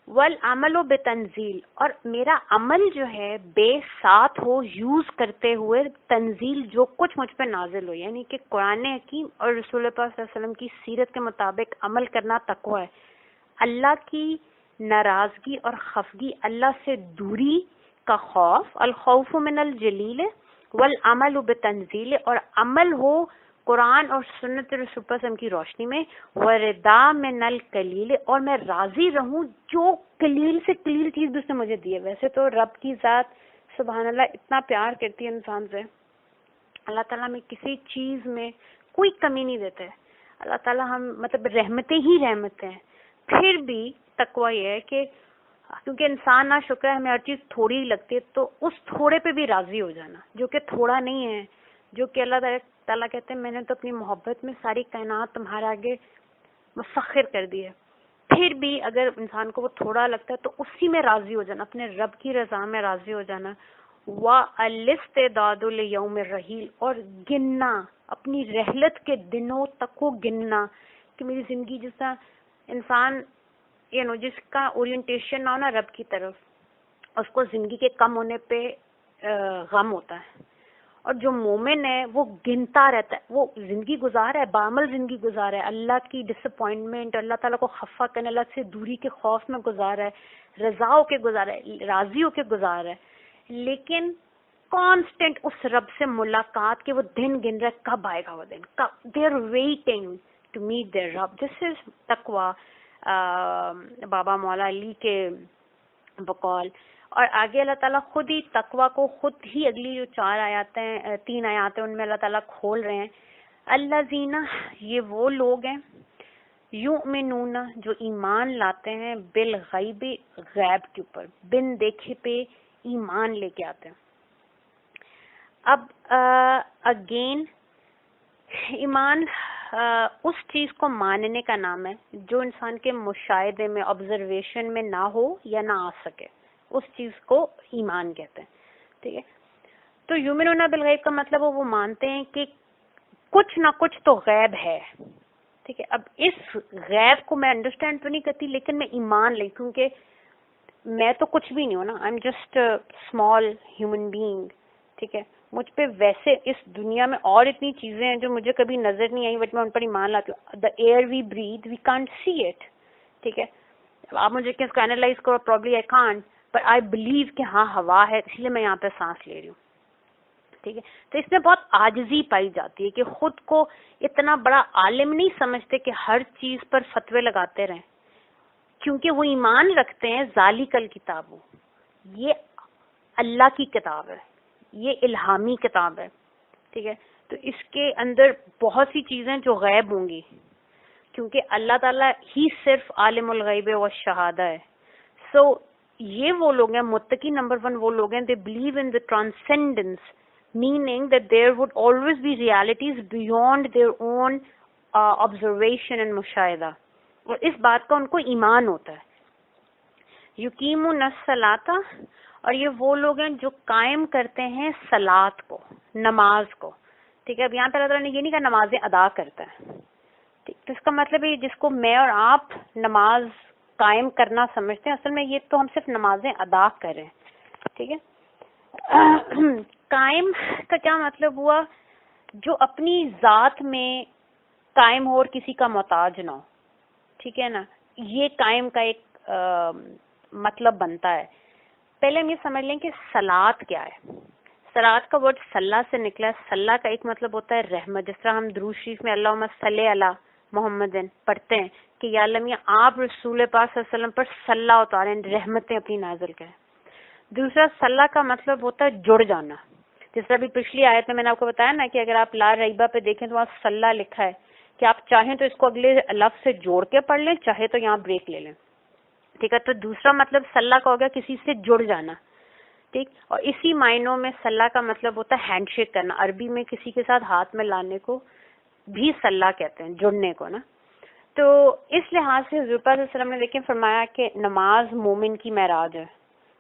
والعمل بتنزیل، اور میرا عمل جو ہے بے ساتھ ہو، یوز کرتے ہوئے تنزیل جو کچھ مجھ پہ نازل ہو، یعنی کہ قرآن حکیم اور رسول پاک صلی اللہ علیہ وسلم کی سیرت کے مطابق عمل کرنا تقوی ہے. اللہ کی ناراضگی اور خفگی، اللہ سے دوری کا خوف، الخوف من الجلیل، والعمل بتنزیل، اور عمل ہو قرآن اور سنت رسول صلی اللہ علیہ وسلم کی روشنی میں، وردا من القلیل، اور میں راضی رہوں جو قلیل سے قلیل چیز بھی اس نے مجھے دی ہے. ویسے تو رب کی ذات سبحان اللہ اتنا پیار کرتی ہے انسان سے، اللہ تعالیٰ میں کسی چیز میں کوئی کمی نہیں دیتا ہے. اللہ تعالیٰ ہم مطلب رحمتیں ہی رحمتیں ہیں. پھر بھی تقوی یہ ہے کہ کیونکہ انسان نہ شکر ہے، ہمیں ہر چیز تھوڑی لگتی ہے، تو اس تھوڑے پہ بھی راضی ہو جانا جو کہ تھوڑا نہیں ہے، جو کہ اللہ تعالیٰ کہتے ہیں میں نے تو اپنی محبت میں ساری کائنات تمہارے آگے مسخر کر دی ہے. پھر بھی اگر انسان کو وہ تھوڑا لگتا ہے تو اسی میں راضی ہو جانا، اپنے رب کی رضا میں راضی ہو جانا. والاستعداد لیوم الرحیل، اور گننا اپنی رحلت کے دنوں تک کو گننا کہ میری زندگی جس طرح انسان جس کا اورینٹیشن نہ ہو نا رب کی طرف، اس کو زندگی کے کم ہونے پہ غم ہوتا ہے. اور جو مومن ہے وہ گنتا رہتا ہے، وہ زندگی گزارا ہے، بعمل زندگی گزارا ہے، اللہ کی ڈس اپوائنٹمنٹ، اللہ تعالیٰ کو خفا کرنے، اللہ سے دوری کے خوف میں گزارا ہے، رضا ہو کے گزارا ہے، راضی ہو کے گزارا ہے. لیکن کانسٹنٹ اس رب سے ملاقات کے وہ دن گن رہا ہے، کب آئے گا وہ دن، کب they are waiting to meet their رب. دس از تقویٰ، بابا مولا علی کے بقول. اور آگے اللہ تعالیٰ خود ہی تقویٰ کو خود ہی اگلی جو 3 آیات ہیں ان میں اللہ تعالیٰ کھول رہے ہیں. الذین، یہ وہ لوگ ہیں، یؤمنون، جو ایمان لاتے ہیں، بالغیب، غیب کے اوپر، بن دیکھے پہ ایمان لے کے آتے ہیں. اب اگین ایمان اس چیز کو ماننے کا نام ہے جو انسان کے مشاہدے میں، آبزرویشن میں نہ ہو یا نہ آ سکے، اس چیز کو ایمان کہتے ہیں. ٹھیک ہے. تو یؤمنون بالغیب کا مطلب وہ مانتے ہیں کہ کچھ نہ کچھ تو غیب ہے. ٹھیک ہے. اب اس غیب کو میں انڈرسٹینڈ تو نہیں کرتی، لیکن میں ایمان لے، کیونکہ میں تو کچھ بھی نہیں ہوں نا، I am just small human being. ٹھیک ہے. مجھ پہ ویسے اس دنیا میں اور اتنی چیزیں ہیں جو مجھے کبھی نظر نہیں آئی، بٹ میں ان پر ایمان لاتی ہوں. The air we breathe we can't see it. ٹھیک ہے. آپ مجھے اس کو اینالائز کرو، probably I can't, but I believe کہ ہاں ہوا ہے، اس لیے میں یہاں پہ سانس لے رہی ہوں. ٹھیک ہے. تو اس میں بہت عاجزی پائی جاتی ہے کہ خود کو اتنا بڑا عالم نہیں سمجھتے کہ ہر چیز پر فتوے لگاتے رہیں، کیونکہ وہ ایمان رکھتے ہیں ذالک الکتاب، یہ اللہ کی کتاب ہے، یہ الہامی کتاب ہے. ٹھیک ہے. تو اس کے اندر بہت سی چیزیں جو غیب ہوں گی، کیونکہ اللہ تعالیٰ ہی صرف عالم الغیب والشہادہ ہے. سو یہ وہ لوگ ہیں متقی. نمبر 1 وہ لوگ ہیں they believe in the transcendence, meaning that there would always be realities beyond their own observation and مشاہدہ، اور اس بات کا ان کو ایمان ہوتا ہے. یقیمون الصلاۃ، اور یہ وہ لوگ ہیں جو قائم کرتے ہیں صلاۃ کو، نماز کو. ٹھیک ہے. اب یہاں پہ اللہ تعالیٰ نے یہ نہیں کہا نمازیں ادا کرتا ہے. ٹھیک. تو اس کا مطلب ہے جس کو میں اور آپ نماز قائم کرنا سمجھتے ہیں، اصل میں یہ تو ہم صرف نمازیں ادا کر رہے ہیں. ٹھیک ہے. قائم کا کیا مطلب ہوا؟ جو اپنی ذات میں قائم ہو اور کسی کا محتاج نہ ہو. ٹھیک ہے نا. یہ قائم کا ایک مطلب بنتا ہے. پہلے ہم یہ سمجھ لیں کہ صلاۃ کیا ہے. صلاۃ کا ورڈ صلاح سے نکلا ہے. صلاح کا ایک مطلب ہوتا ہے رحمت. جس طرح ہم درود شریف میں اللہم صلی علی محمد پڑھتے ہیں کہ یا اللہ میاں آپ رسول پاک صلی اللہ علیہ وسلم پر صلاح اتاریں، رحمتیں اپنی نازل کریں. دوسرا صلاح کا مطلب ہوتا ہے جڑ جانا. جس طرح بھی پچھلی آیت میں نے آپ کو بتایا نا کہ اگر آپ لا ریبہ پہ دیکھیں تو وہاں صلاح لکھا ہے کہ آپ چاہیں تو اس کو اگلے لفظ سے جوڑ کے پڑھ لیں، چاہے تو یہاں بریک لے لیں. ٹھیک ہے. تو دوسرا مطلب صلاح کا ہو گیا کسی سے جڑ جانا. ٹھیک. اور اسی معنوں میں صلہ کا مطلب ہوتا ہے ہینڈ شیک کرنا. عربی میں کسی کے ساتھ ہاتھ میں لانے کو بھی صلہ کہتے ہیں, جڑنے کو نا. تو اس لحاظ سے حضور پاک صلی اللہ علیہ وسلم نے دیکھیں فرمایا کہ نماز مومن کی معراج ہے.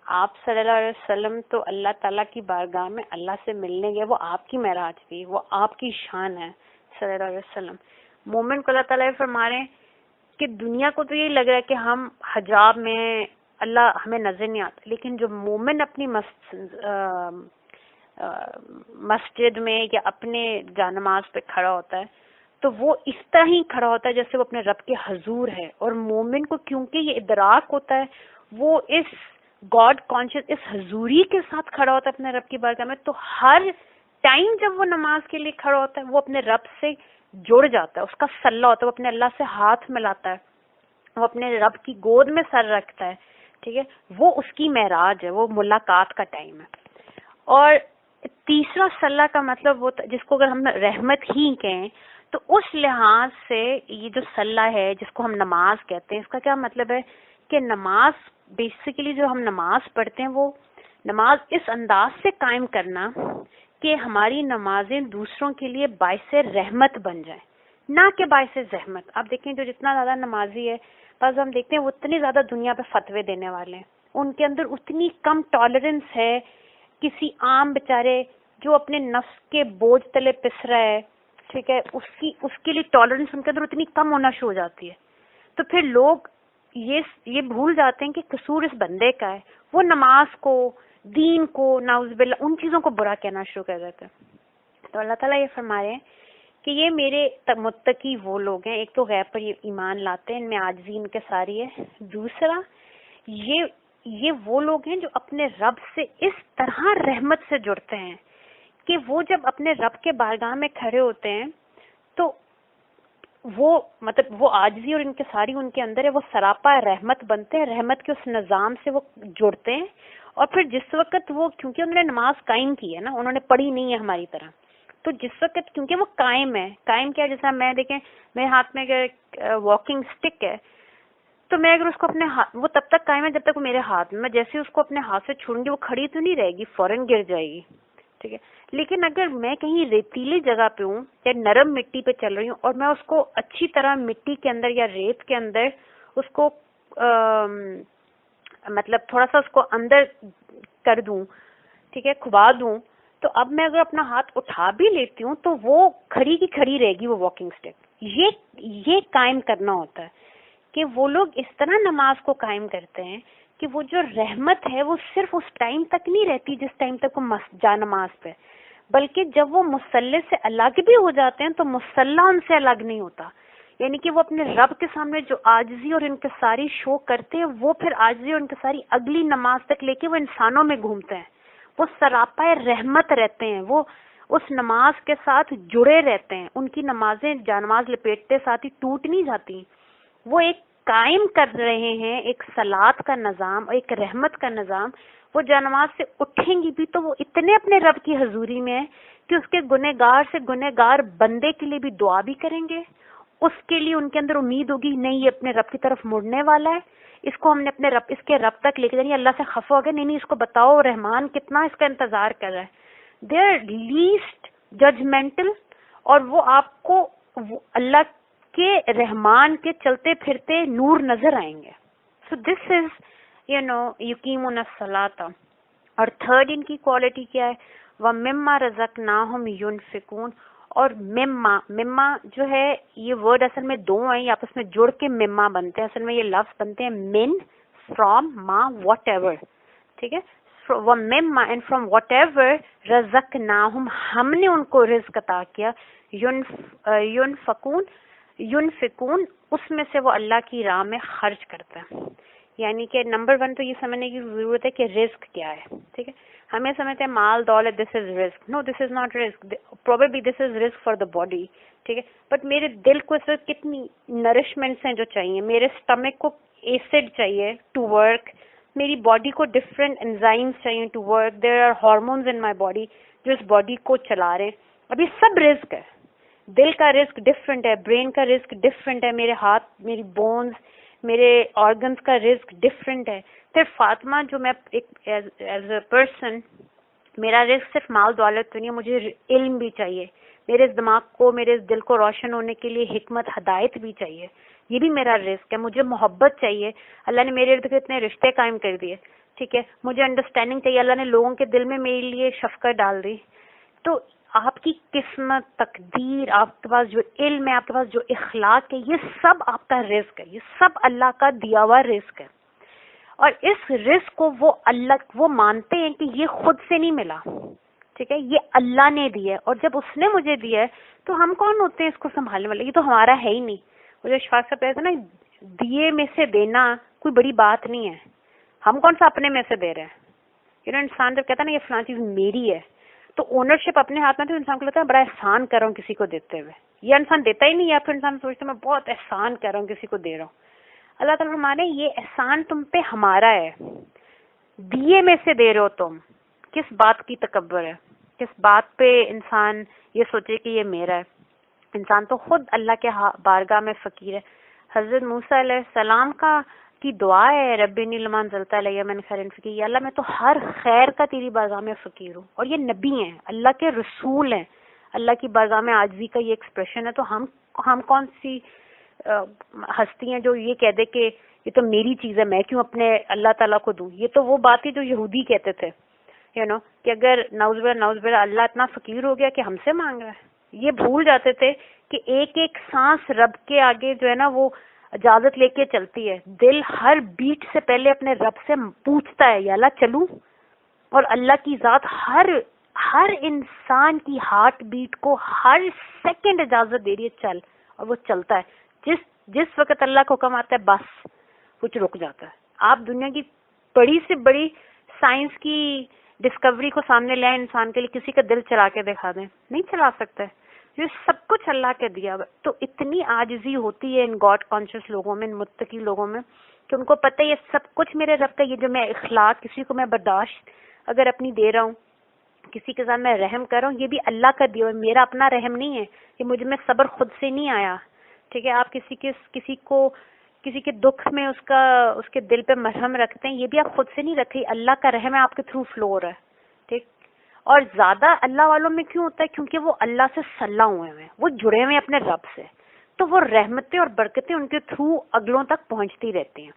آپ صلی اللہ علیہ وسلم تو اللہ تعالیٰ کی بارگاہ میں اللہ سے ملنے گئے, وہ آپ کی معراج تھی, وہ آپ کی شان ہے صلی اللہ علیہ وسلم. مومن کو اللہ تعالیٰ فرما رہے ہیں کہ دنیا کو تو یہی لگ رہا ہے کہ ہم حجاب میں اللہ ہمیں نظر نہیں آتا, لیکن جو مومن اپنی مسجد میں یا اپنے جانماز پہ کھڑا ہوتا ہے تو وہ اس طرح ہی کھڑا ہوتا ہے جیسے وہ اپنے رب کے حضور ہے. اور مومن کو کیونکہ یہ ادراک ہوتا ہے, وہ اس گاڈ کانشیس, اس حضوری کے ساتھ کھڑا ہوتا ہے اپنے رب کی بارگاہ میں, تو ہر ٹائم جب وہ نماز کے لیے کھڑا ہوتا ہے وہ اپنے رب سے جڑ جاتا ہے, اس کا صلہ ہوتا ہے, وہ اپنے اللہ سے ہاتھ ملاتا ہے, وہ اپنے رب کی گود میں سر رکھتا ہے. ٹھیک ہے, وہ اس کی معراج ہے, وہ ملاقات کا ٹائم ہے. اور تیسرا صلہ کا مطلب وہ جس کو اگر ہم رحمت ہی کہیں تو اس لحاظ سے یہ جو صلہ ہے جس کو ہم نماز کہتے ہیں, اس کا کیا مطلب ہے کہ نماز بیسیکلی جو ہم نماز پڑھتے ہیں وہ نماز اس انداز سے قائم کرنا کہ ہماری نمازیں دوسروں کے لیے باعث رحمت بن جائیں, نہ کہ باعث زحمت. آپ دیکھیں جو جتنا زیادہ نمازی ہے, بس ہم دیکھتے ہیں وہ اتنی زیادہ دنیا پہ فتوے دینے والے ہیں, ان کے اندر اتنی کم ٹالرنس ہے کسی عام بیچارے جو اپنے نفس کے بوجھ تلے پس رہا ہے, ٹھیک ہے, اس کے لیے ٹالرنس ان کے اندر اتنی کم ہونا شروع ہو جاتی ہے. تو پھر لوگ یہ بھول جاتے ہیں کہ قصور اس بندے کا ہے, وہ نماز کو, دین کو, نعوذ باللہ ان چیزوں کو برا کہنا شروع کر دیتے ہیں. تو اللہ تعالیٰ یہ فرما رہے ہیں کہ یہ میرے متقی وہ لوگ ہیں, ایک تو غیب پر یہ ایمان لاتے ہیں, ان میں عاجزی ان کے ساری ہے. دوسرا یہ وہ لوگ ہیں جو اپنے رب سے اس طرح رحمت سے جڑتے ہیں کہ وہ جب اپنے رب کے بارگاہ میں کھڑے ہوتے ہیں تو وہ مطلب وہ عاجزی اور ان کے ساری ان کے اندر ہے, وہ سراپا رحمت بنتے ہیں, رحمت کے اس نظام سے وہ جڑتے ہیں. اور پھر جس وقت وہ, کیونکہ انہوں نے نماز قائم کی ہے نا, انہوں نے پڑھی نہیں ہے ہماری طرح, تو جس وقت کیونکہ وہ قائم ہے, قائم کیا, جیسا میں دیکھیں میرے ہاتھ میں اگر واکنگ اسٹک ہے تو میں اگر اس کو اپنے ہاتھ, وہ تب تک قائم ہے جب تک وہ میرے ہاتھ میں جیسے اس کو اپنے ہاتھ سے چھوڑوں گی وہ کھڑی تو نہیں رہے گی, فوراً گر جائے گی. ٹھیک ہے, لیکن اگر میں کہیں ریتیلی جگہ پہ ہوں یا نرم مٹی پہ چل رہی ہوں اور میں اس کو اچھی طرح مٹی کے اندر یا ریت کے اندر اس کو مطلب تھوڑا سا اس کو اندر کر دوں, ٹھیک ہے, کھبا دوں, تو اب میں اگر اپنا ہاتھ اٹھا بھی لیتی ہوں تو وہ کھڑی کی کھڑی رہے گی وہ واکنگ اسٹک. یہ قائم کرنا ہوتا ہے کہ وہ لوگ اس طرح نماز کو قائم کرتے ہیں کہ وہ جو رحمت ہے وہ صرف اس ٹائم تک نہیں رہتی جس ٹائم تک وہ جا نماز پہ, بلکہ جب وہ مصلی سے الگ بھی ہو جاتے ہیں تو مصلی ان سے الگ نہیں ہوتا. یعنی کہ وہ اپنے رب کے سامنے جو عاجزی اور انکساری شو کرتے ہیں وہ پھر عاجزی اور انکساری اگلی نماز تک لے کے وہ انسانوں میں گھومتے ہیں, وہ سراپا رحمت رہتے ہیں, وہ اس نماز کے ساتھ جڑے رہتے ہیں. ان کی نمازیں جانماز لپیٹتے ساتھ ہی ٹوٹ نہیں جاتی, وہ ایک قائم کر رہے ہیں ایک صلات کا نظام اور ایک رحمت کا نظام. وہ جانماز سے اٹھیں گی بھی تو وہ اتنے اپنے رب کی حضوری میں ہیں کہ اس کے گنہگار سے گنہگار بندے کے لیے بھی دعا بھی کریں گے, اس کے لیے ان کے اندر امید ہوگی نہیں یہ اپنے رب کی طرف مڑنے والا ہے, اس کو ہم نے اپنے رب, اس کے رب تک لے کے جائیں, اللہ سے خفا ہو گیا, نہیں اس کو بتاؤ رحمان کتنا اس کا انتظار کر رہا ہے. دے آر لیسٹ ججمنٹل, اور وہ آپ کو اللہ کے رحمان کے چلتے پھرتے نور نظر آئیں گے. سو دس از یقیمون الصلاۃ. اور تھرڈ ان کی کوالٹی کیا ہے, وَمِمَّا رَزَقْنَاهُمْ يُنْفِقُونَ. اور مما جو ہے یہ ورڈ اصل میں دو ہیں, یہ آپس میں جڑ کے مما بنتے ہیں. اصل میں یہ لفظ بنتے ہیں من, فرام, ما, واٹ ایور. ٹھیک ہے, وَمِمَّا اینڈ فرام واٹ ایور رَزَقْنَاهُمْ ہم نے ان کو رزق عطا کیا, ينفقون اس میں سے وہ اللہ کی راہ میں خرچ کرتا ہے. یعنی کہ نمبر 1 تو یہ سمجھنے کی ضرورت ہے کہ رزق کیا ہے. ٹھیک ہے, ہمیں سمجھتے ہیں مال دولت دس از رزق. نو, دس از ناٹ رزق, پروبیبلی دس از رزق فار دا باڈی. ٹھیک ہے, بٹ میرے دل کو اس وقت کتنی نرشمنٹس ہیں جو چاہیے, میرے اسٹمک کو ایسڈ چاہیے ٹو ورک, میری باڈی کو ڈفرینٹ انزائمس چاہیے to work, there are hormones in my body جو اس باڈی کو چلا رہے ہیں. اب یہ سب رزق ہے. دل کا رزق ڈفرینٹ ہے, برین کا رزق ڈفرینٹ ہے, میرے ہاتھ, میری بونز, میرے آرگنز کا رزق ڈفرینٹ ہے. صرف فاطمہ جو میں ایک ایز اے پرسن، میرا رزق صرف مال دولت تو نہیں ہے، مجھے علم بھی چاہیے، میرے اس دماغ کو، میرے اس دل کو روشن ہونے کے لیے حکمت، ہدایت بھی چاہیے، یہ بھی میرا رزق ہے. مجھے محبت چاہیے، اللہ نے میرے ارد گرد اتنے رشتے قائم کر دیے، ٹھیک ہے. مجھے انڈرسٹینڈنگ چاہیے، اللہ نے لوگوں کے دل میں میرے لیے شفقت ڈال دی. تو آپ کی قسمت، تقدیر، آپ کے پاس جو علم ہے، آپ کے پاس جو اخلاق ہے، یہ سب آپ کا رزق ہے، یہ سب اللہ کا دیا ہوا رزق ہے. اور اس رزق کو وہ مانتے ہیں کہ یہ خود سے نہیں ملا، ٹھیک ہے، یہ اللہ نے دی ہے. اور جب اس نے مجھے دیا ہے تو ہم کون ہوتے ہیں اس کو سنبھالنے والے؟ یہ تو ہمارا ہے ہی نہیں. وہ جو اشفاق صاحب کہتے ہیں نا، دیے میں سے دینا کوئی بڑی بات نہیں ہے. ہم کون سا اپنے میں سے دے رہے ہیں؟ انسان جب کہتا ہے نا یہ فلاں چیز میری ہے، تو اونرشپ اپنے ہاتھ میں، تو انسان کو لگتا ہے بڑا احسان کر رہا ہوں کسی کو دیتے ہوئے. یہ انسان دیتا ہی نہیں، یا پھر انسان سوچتا ہے میں بہت احسان کر رہا ہوں کسی کو دے رہا ہوں. اللہ تعالیٰ فرمانے یہ احسان تم پہ ہمارا ہے، دیے میں سے دے رہے ہو تم. کس بات کی تکبر ہے؟ کس بات پہ انسان یہ سوچے کہ یہ میرا ہے؟ انسان تو خود اللہ کے بارگاہ میں فقیر ہے. حضرت موسیٰ علیہ السلام کی دعا ہے، رب انی لما انزلت علی من خیر فقیر، یا اللہ میں تو ہر خیر کا تیری بارگاہ میں فقیر ہوں. اور یہ نبی ہیں، اللہ کے رسول ہیں، اللہ کی بارگاہ میں عاجزی کا یہ ایکسپریشن ہے. تو ہم کون سی ہستی ہیں جو یہ کہہ دے کہ یہ تو میری چیز ہے، میں کیوں اپنے اللہ تعالیٰ کو دوں؟ یہ تو وہ بات تھی جو یہودی کہتے تھے، کہ اگر نعوذ باللہ اللہ اتنا فقیر ہو گیا کہ ہم سے مانگ رہا ہے. یہ بھول جاتے تھے کہ ایک ایک سانس رب کے آگے جو ہے نا وہ اجازت لے کے چلتی ہے. دل ہر بیٹ سے پہلے اپنے رب سے پوچھتا ہے یا اللہ چلوں؟ اور اللہ کی ذات ہر انسان کی ہارٹ بیٹ کو ہر سیکنڈ اجازت دے رہی ہے چل، اور وہ چلتا ہے. جس وقت اللہ کا حکم آتا ہے بس کچھ رک جاتا ہے. آپ دنیا کی بڑی سے بڑی سائنس کی ڈسکوری کو سامنے لے آئیں انسان کے لیے، کسی کا دل چلا کے دکھا دیں، نہیں چلا سکتے. یہ سب کچھ اللہ کے دیا. تو اتنی عاجزی ہوتی ہے ان گاڈ کانشیس لوگوں میں، ان متقی لوگوں میں، کہ ان کو پتہ ہے یہ سب کچھ میرے رب کا. یہ جو میں اخلاق، کسی کو میں برداشت اگر اپنی دے رہا ہوں، کسی کے ساتھ میں رحم کر رہا ہوں، یہ بھی اللہ کا دیا ہوا، میرا اپنا رحم نہیں ہے. یہ مجھ میں صبر خود سے نہیں آیا، ٹھیک ہے. آپ کسی کے دکھ میں اس کے دل پہ مرہم رکھتے ہیں، یہ بھی آپ خود سے نہیں رکھے، اللہ کا رحم ہے آپ کے تھرو فلو ہو رہا ہے، ٹھیک. اور زیادہ اللہ والوں میں کیوں ہوتا ہے؟ کیونکہ وہ اللہ سے صلح ہوئے ہیں، وہ جڑے ہوئے ہیں اپنے رب سے، تو وہ رحمتیں اور برکتیں ان کے تھرو اگلوں تک پہنچتی رہتی ہیں.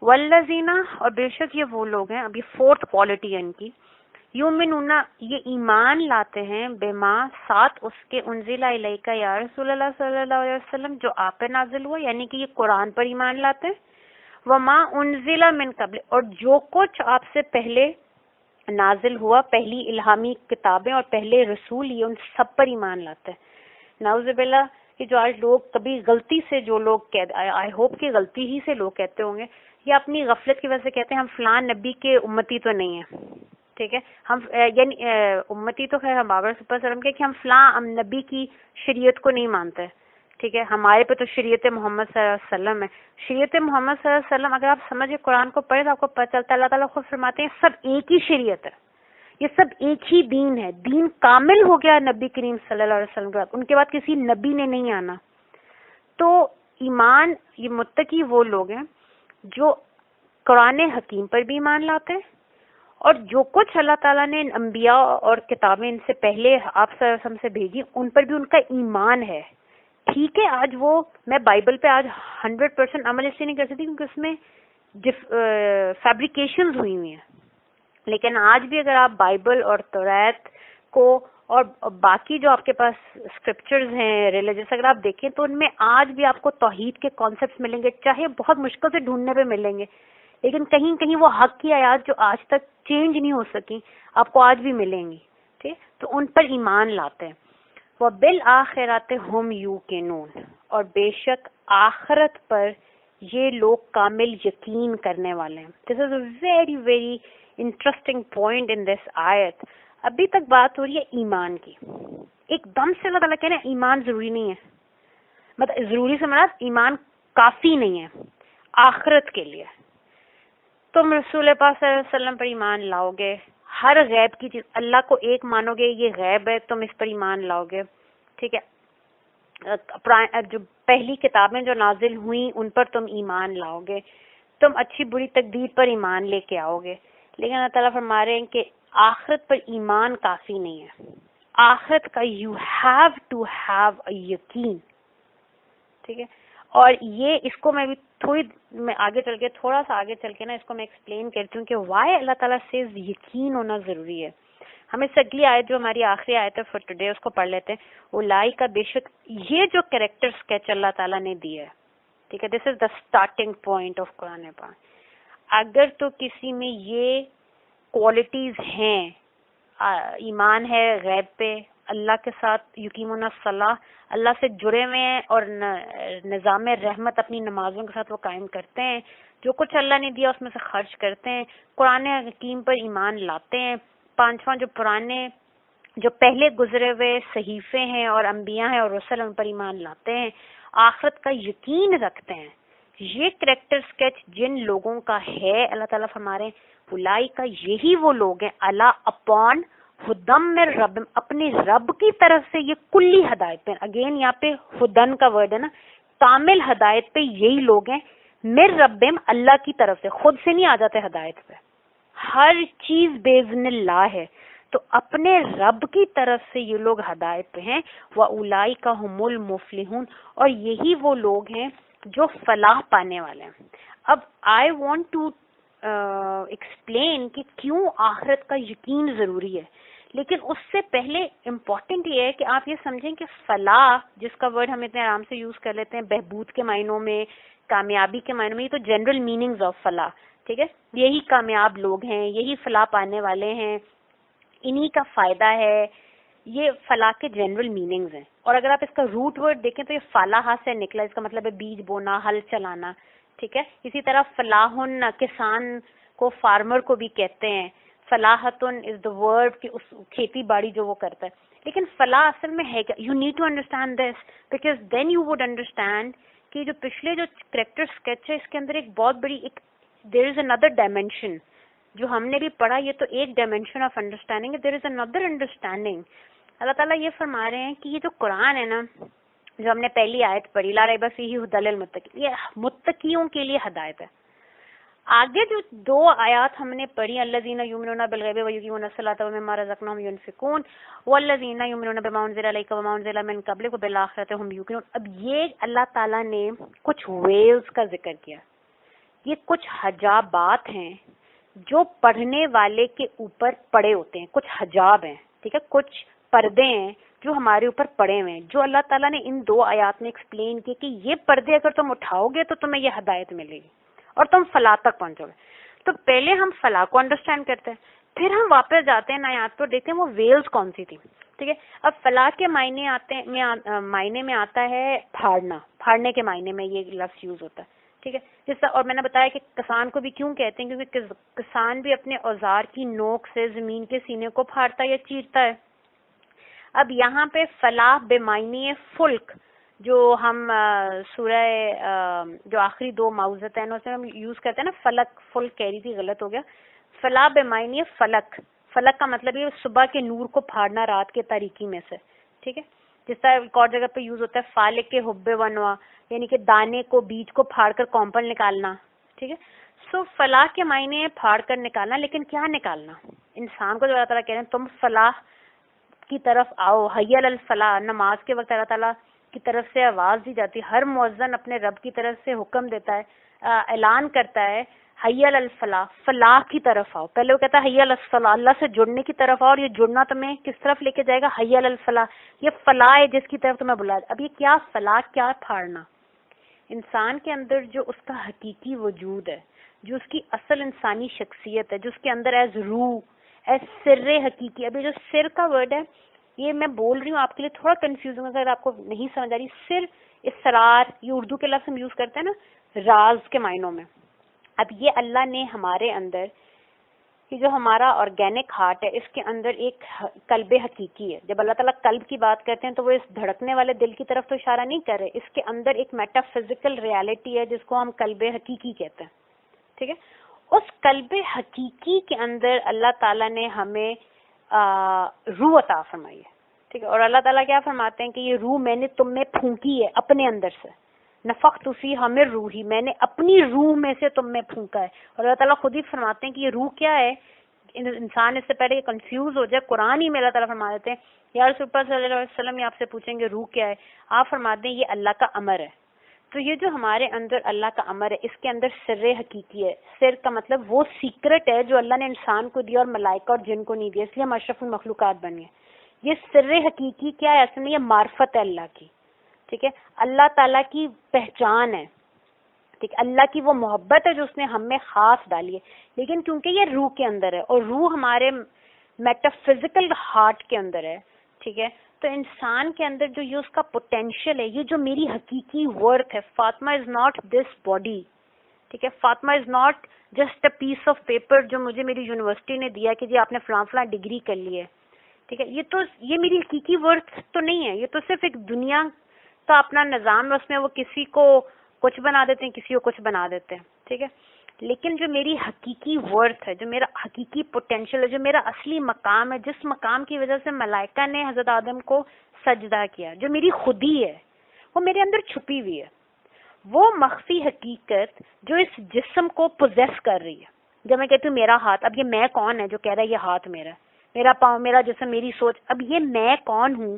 والذین، اور بے شک یہ وہ لوگ ہیں، ابھی فورتھ کوالٹی ہے ان کی، یؤمنون، یہ ایمان لاتے ہیں، بما، ساتھ اس کے، انزل الیک یا رسول اللہ صلی اللہ علیہ وسلم، جو آپ پہ نازل ہوا، یعنی کہ یہ قرآن پر ایمان لاتے ہیں. وما انزل من قبل، اور جو کچھ آپ سے پہلے نازل ہوا، پہلی الہامی کتابیں اور پہلے رسول، یہ ان سب پر ایمان لاتے ہیں. نعوذ باللہ، کہ جو آج لوگ کبھی غلطی سے، جو لوگ آئی ہوپ کہ غلطی ہی سے لوگ کہتے ہوں گے، یا اپنی غفلت کی وجہ سے کہتے ہیں ہم فلاں نبی کے امتی تو نہیں ہیں، ٹھیک ہے. ہم یعنی امتی تو خیر ہم بابر صلی اللہ علیہ وسلم کے، کہ ہم فلاں نبی کی شریعت کو نہیں مانتے، ٹھیک ہے. ہمارے پہ تو شریعت محمد صلی اللہ علیہ وسلم ہے. شریعت محمد صلی اللہ علیہ وسلم اگر آپ سمجھے، قرآن کو پڑھیں تو آپ کو پتہ چلتا ہے اللہ تعالیٰ خود فرماتے ہیں سب ایک ہی شریعت ہے، یہ سب ایک ہی دین ہے. دین کامل ہو گیا نبی کریم صلی اللہ علیہ وسلم کے بعد، ان کے بعد کسی نبی نے نہیں آنا. تو ایمان، یہ متقی وہ لوگ ہیں جو قرآن حکیم پر بھی ایمان لاتے ہیں، اور جو کچھ اللہ تعالیٰ نے انبیاء اور کتابیں ان سے پہلے آپ صلی اللہ علیہ وسلم سے بھیجی، ان پر بھی ان کا ایمان ہے. ٹھیک ہے، آج میں بائبل پہ آج 100% عمل اس لیے نہیں کر سکتی کیونکہ اس میں فیبریکیشنز ہوئی ہوئی ہیں، لیکن آج بھی اگر آپ بائبل اور توریت کو اور باقی جو آپ کے پاس اسکرپچرز ہیں ریلیجس، اگر آپ دیکھیں تو ان میں آج بھی آپ کو توحید کے کانسیپٹس ملیں گے، چاہے بہت مشکل سے ڈھونڈنے پہ ملیں گے، لیکن کہیں کہیں وہ حق کی آیات جو آج تک چینج نہیں ہو سکی آپ کو آج بھی ملیں گی، ٹھیک. تو ان پر ایمان لاتے ہیں. وَبِالْآخِرَةِ هُمْ يُوقِنُونَ، اور بے شک آخرت پر یہ لوگ کامل یقین کرنے والے ہیں. This is a very very interesting point in this آیت. ابھی تک بات ہو رہی ہے ایمان کی، ایک دم سے اللہ تعالیٰ کہہ رہے ہیں ایمان ضروری نہیں ہے، مطلب ضروری سے مراد ایمان کافی نہیں ہے آخرت کے لیے. تم رسول پاک صلی اللہ علیہ وسلم پر ایمان لاؤ گے، ہر غیب کی چیز، اللہ کو ایک مانو گے، یہ غیب ہے، تم اس پر ایمان لاؤ گے، ٹھیک ہے. جو پہلی کتابیں جو نازل ہوئیں ان پر تم ایمان لاؤ گے، تم اچھی بری تقدیر پر ایمان لے کے آؤ گے. لیکن اللہ تعالیٰ فرما رہے ہیں کہ آخرت پر ایمان کافی نہیں ہے. آخرت کا you have to have a یقین. ٹھیک ہے. اور یہ اس کو میں بھی میں آگے چل کے تھوڑا سا آگے چل کے نا اس کو میں ایکسپلین کرتی ہوں کہ وائی اللہ تعالیٰ سے یقین ہونا ضروری ہے. ہم اس اگلی آیت جو ہماری آخری آیت ہے فار ٹوڈے اس کو پڑھ لیتے ہیں. اولئک کا بے شک یہ جو کریکٹر اسکیچ اللہ تعالیٰ نے دیا ہے, ٹھیک ہے, دس از دا اسٹارٹنگ پوائنٹ آف قرآن پاک. اگر تو کسی میں یہ کوالٹیز ہیں, ایمان ہے غیب پہ, اللہ کے ساتھ یقیمون الصلاۃ, اللہ سے جڑے ہوئے ہیں اور نظام رحمت اپنی نمازوں کے ساتھ وہ قائم کرتے ہیں, جو کچھ اللہ نے دیا اس میں سے خرچ کرتے ہیں, قرآن حکیم پر ایمان لاتے ہیں, پانچواں جو پہلے گزرے ہوئے صحیفے ہیں اور انبیاء ہیں اور رسل ان پر ایمان لاتے ہیں, آخرت کا یقین رکھتے ہیں. یہ کریکٹر اسکیچ جن لوگوں کا ہے اللہ تعالیٰ فرما رہے ہیں اولئک کا یہی وہ لوگ ہیں الا اپون ہدم من رب, اپنے رب کی طرف سے یہ کلی ہدایت پہ. اگین یہاں پہ ہدن کا ورڈ ہے نا, کامل ہدایت پہ یہی لوگ ہیں. من ربہم, اللہ کی طرف سے, خود سے نہیں آ جاتے ہدایت پہ, ہر چیز باذن اللہ ہے, تو اپنے رب کی طرف سے یہ لوگ ہدایت پہ ہیں. وَأُولَئِكَ هُمُ الْمُفْلِحُونَ, اور یہی وہ لوگ ہیں جو فلاح پانے والے ہیں. اب آئی وانٹ ٹو ایکسپلین کہ کیوں آخرت کا یقین ضروری ہے, لیکن اس سے پہلے امپورٹنٹ یہ ہے کہ آپ یہ سمجھیں کہ فلاح جس کا ورڈ ہم اتنے آرام سے یوز کر لیتے ہیں بہبود کے معنوں میں, کامیابی کے معنوں میں, یہ تو جنرل میننگز آف فلاح. ٹھیک ہے, یہی کامیاب لوگ ہیں, یہی فلاح پانے والے ہیں, انہی کا فائدہ ہے, یہ فلاح کے جنرل میننگز ہیں. اور اگر آپ اس کا روٹ ورڈ دیکھیں تو یہ فلاح سے نکلا, اس کا مطلب ہے بیج بونا, ہل چلانا. ٹھیک ہے, اسی طرح فلاحن کسان کو, فارمر کو بھی کہتے ہیں. فلاحتن از دا ورڈ کہ اس کھیتی باڑی جو وہ کرتا ہے. لیکن فلاح اصل میں ہے کیا؟ You need to understand this because then you would understand کہ جو پچھلے جو کریکٹر اسکیچ ہے اس کے اندر ایک بہت بڑی ایک دیر از اندر ڈائمینشن جو ہم نے بھی پڑھا. یہ تو ایک ڈائمینشن آف انڈرسٹینڈنگ ہے, دیر از اندر انڈرسٹینڈنگ. اللہ تعالیٰ یہ فرما رہے ہیں کہ یہ جو قرآن ہے نا, جو ہم نے پہلی آیت پڑھی لا ریب فیہ ھدی للمتقین, یہ متقیوں کے لیے ہدایت ہے. آگے جو دو آیات ہم نے پڑھی, الذین یؤمنون بالغیب ویقیمون الصلاۃ ومما رزقناہم ینفقون والذین یؤمنون بما انزل الیک وما انزل من قبلک وبالآخرۃ ہم یوقنون. اب یہ اللہ تعالیٰ نے کچھ ویلز کا ذکر کیا, یہ کچھ حجابات ہیں جو پڑھنے والے کے اوپر پڑے ہوتے ہیں, کچھ حجاب ہیں. ٹھیک ہے, کچھ پردے ہیں جو ہمارے اوپر پڑے ہوئے ہیں, جو اللہ تعالیٰ نے ان دو آیات میں ایکسپلین کی کہ یہ پردے اگر تم اٹھاؤ گے تو تمہیں یہ ہدایت ملے گی اور تم فلاح تک پہنچو گے. تو پہلے ہم فلاح کو انڈرسٹینڈ کرتے ہیں, پھر ہم واپس جاتے ہیں آیات پر, دیکھتے ہیں وہ ویلز کون سی تھی. ٹھیک ہے, اب فلاح کے معنی میں آتا ہے پھاڑنا, پھاڑنے کے معنی میں یہ لفظ یوز ہوتا ہے. ٹھیک ہے, جس طرح اور میں نے بتایا کہ کسان کو بھی کیوں کہتے ہیں, کیونکہ کسان بھی اپنے اوزار کی نوک سے زمین کے سینے کو پھاڑتا ہے یا چیرتا ہے. اب یہاں پہ فلاح بے معنی فلک, جو ہم سورہ جو آخری دو معوذتین اس میں ہم یوز کرتے ہیں نا, فلک فلک کہہ رہی تھی, غلط ہو گیا. فلاح بے معنی فلک, فلک کا مطلب یہ صبح کے نور کو پھاڑنا رات کے تاریکی میں سے. ٹھیک ہے, جس طرح ایک اور جگہ پہ یوز ہوتا ہے فالق کے حب ونوا, یعنی کہ دانے کو بیج کو پھاڑ کر کمپل نکالنا. ٹھیک ہے, سو فلاح کے معنی ہے پھاڑ کر نکالنا, لیکن کیا نکالنا؟ انسان کو جو اللہ تعالیٰ کہہ رہے ہیں تم فلاح کی طرف آؤ, حی علی الفلاح. نماز کے وقت اللہ تعالیٰ کی طرف سے آواز دی جاتی ہے, ہر مؤذن اپنے رب کی طرف سے حکم دیتا ہے, اعلان کرتا ہے حی علی الفلاح, فلاح کی طرف آؤ. پہلے وہ کہتا ہے حی علی الصلاح, اللہ سے جڑنے کی طرف آؤ, اور یہ جڑنا تمہیں کس طرف لے کے جائے گا؟ حی علی الفلاح, یہ فلاح ہے جس کی طرف تمہیں بلا. اب یہ کیا فلاح, کیا پھاڑنا؟ انسان کے اندر جو اس کا حقیقی وجود ہے, جو اس کی اصل انسانی شخصیت ہے, جو اس کے اندر ایز روح, ایز سر حقیقی. ابھی جو سر کا ورڈ ہے یہ میں بول رہی ہوں آپ کے لیے تھوڑا کنفیوزنگ, اگر آپ کو نہیں سمجھ آ رہی. سر, اسرار, یہ اردو کے لفظ ہم یوز کرتے ہیں نا راز کے معنوں میں. اب یہ اللہ نے ہمارے اندر, یہ جو ہمارا آرگینک ہارٹ ہے اس کے اندر ایک قلب حقیقی ہے. جب اللہ تعالیٰ قلب کی بات کرتے ہیں تو وہ اس دھڑکنے والے دل کی طرف تو اشارہ نہیں کر رہے, اس کے اندر ایک میٹا فزیکل ریالٹی ہے جس کو ہم قلب حقیقی کہتے ہیں. ٹھیک ہے, اس قلب حقیقی کے اندر اللہ تعالیٰ نے ہمیں روح عطا فرمائی ہے. ٹھیک ہے, اور اللہ تعالیٰ کیا فرماتے ہیں کہ یہ روح میں نے تم میں پھونکی ہے اپنے اندر سے. نفخت فیہا من روحی، میں نے اپنی روح میں سے تم میں پھونکا ہے. اور اللہ تعالیٰ خود ہی فرماتے ہیں کہ یہ روح کیا ہے. انسان اس سے پہلے کنفیوز ہو جائے، قرآن ہی میں اللہ تعالیٰ فرما دیتے ہیں یا رسول اللہ صلی اللہ علیہ وسلم یہ آپ سے پوچھیں گے روح کیا ہے، آپ فرماتے ہیں یہ اللہ کا امر ہے. تو یہ جو ہمارے اندر اللہ کا امر ہے اس کے اندر سر حقیقی ہے. سر کا مطلب وہ سیکرٹ ہے جو اللہ نے انسان کو دیا اور ملائکہ اور جن کو نہیں دیا، اس لیے ہم اشرف المخلوقات بن گئے. یہ سر حقیقی کیا ہے؟ اصل میں یہ معرفت ہے اللہ کی. ٹھیک ہے، اللہ تعالیٰ کی پہچان ہے. ٹھیک ہے، اللہ کی وہ محبت ہے جو اس نے ہم میں خاص ڈالی ہے. لیکن کیونکہ یہ روح کے اندر ہے اور روح ہمارے میٹا فزیکل ہارٹ کے اندر ہے. ٹھیک ہے، تو انسان کے اندر جو یہ اس کا پوٹینشیل ہے، یہ جو میری حقیقی ورتھ ہے، Fatima is not this body. ٹھیک ہے، Fatima is not just a piece of paper جو مجھے میری یونیورسٹی نے دیا کہ جی آپ نے فلاں فلاں ڈگری کر لی ہے. ٹھیک ہے، یہ میری حقیقی ورتھ تو نہیں ہے. یہ تو صرف ایک دنیا کا اپنا نظام ہے، اس میں وہ کسی کو کچھ بنا دیتے ہیں، کسی کو کچھ بنا دیتے ہیں. ٹھیک ہے، لیکن جو میری حقیقی ورتھ ہے، جو میرا حقیقی پوٹینشیل ہے، جو میرا اصلی مقام ہے، جس مقام کی وجہ سے ملائکہ نے حضرت آدم کو سجدہ کیا، جو میری خودی ہے وہ میرے اندر چھپی ہوئی ہے. وہ مخفی حقیقت جو اس جسم کو پوزیس کر رہی ہے. جب میں کہتی ہوں میرا ہاتھ، اب یہ میں کون ہے جو کہہ رہا ہے یہ ہاتھ میرا، میرا پاؤں، میرا جسم، میری سوچ، اب یہ میں کون ہوں؟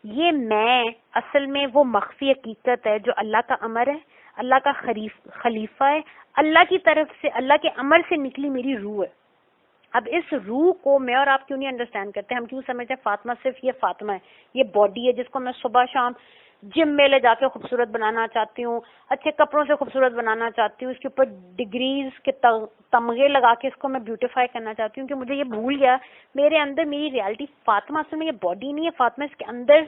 یہ میں اصل میں وہ مخفی حقیقت ہے جو اللہ کا امر ہے، اللہ کا خلیفہ ہے، اللہ کی طرف سے، اللہ کے امر سے نکلی میری روح ہے. اب اس روح کو میں اور آپ کیوں نہیں انڈرسٹینڈ کرتے؟ ہم کیوں سمجھتے ہیں فاطمہ صرف یہ فاطمہ ہے، یہ باڈی ہے جس کو میں صبح شام جم میں لے جا کے خوبصورت بنانا چاہتی ہوں، اچھے کپڑوں سے خوبصورت بنانا چاہتی ہوں، اس کے اوپر ڈگریز کے تمغے لگا کے اس کو میں بیوٹیفائی کرنا چاہتی ہوں کہ مجھے یہ بھول گیا میرے اندر میری ریالٹی فاطمہ اصل میں یہ باڈی نہیں ہے. فاطمہ اس کے اندر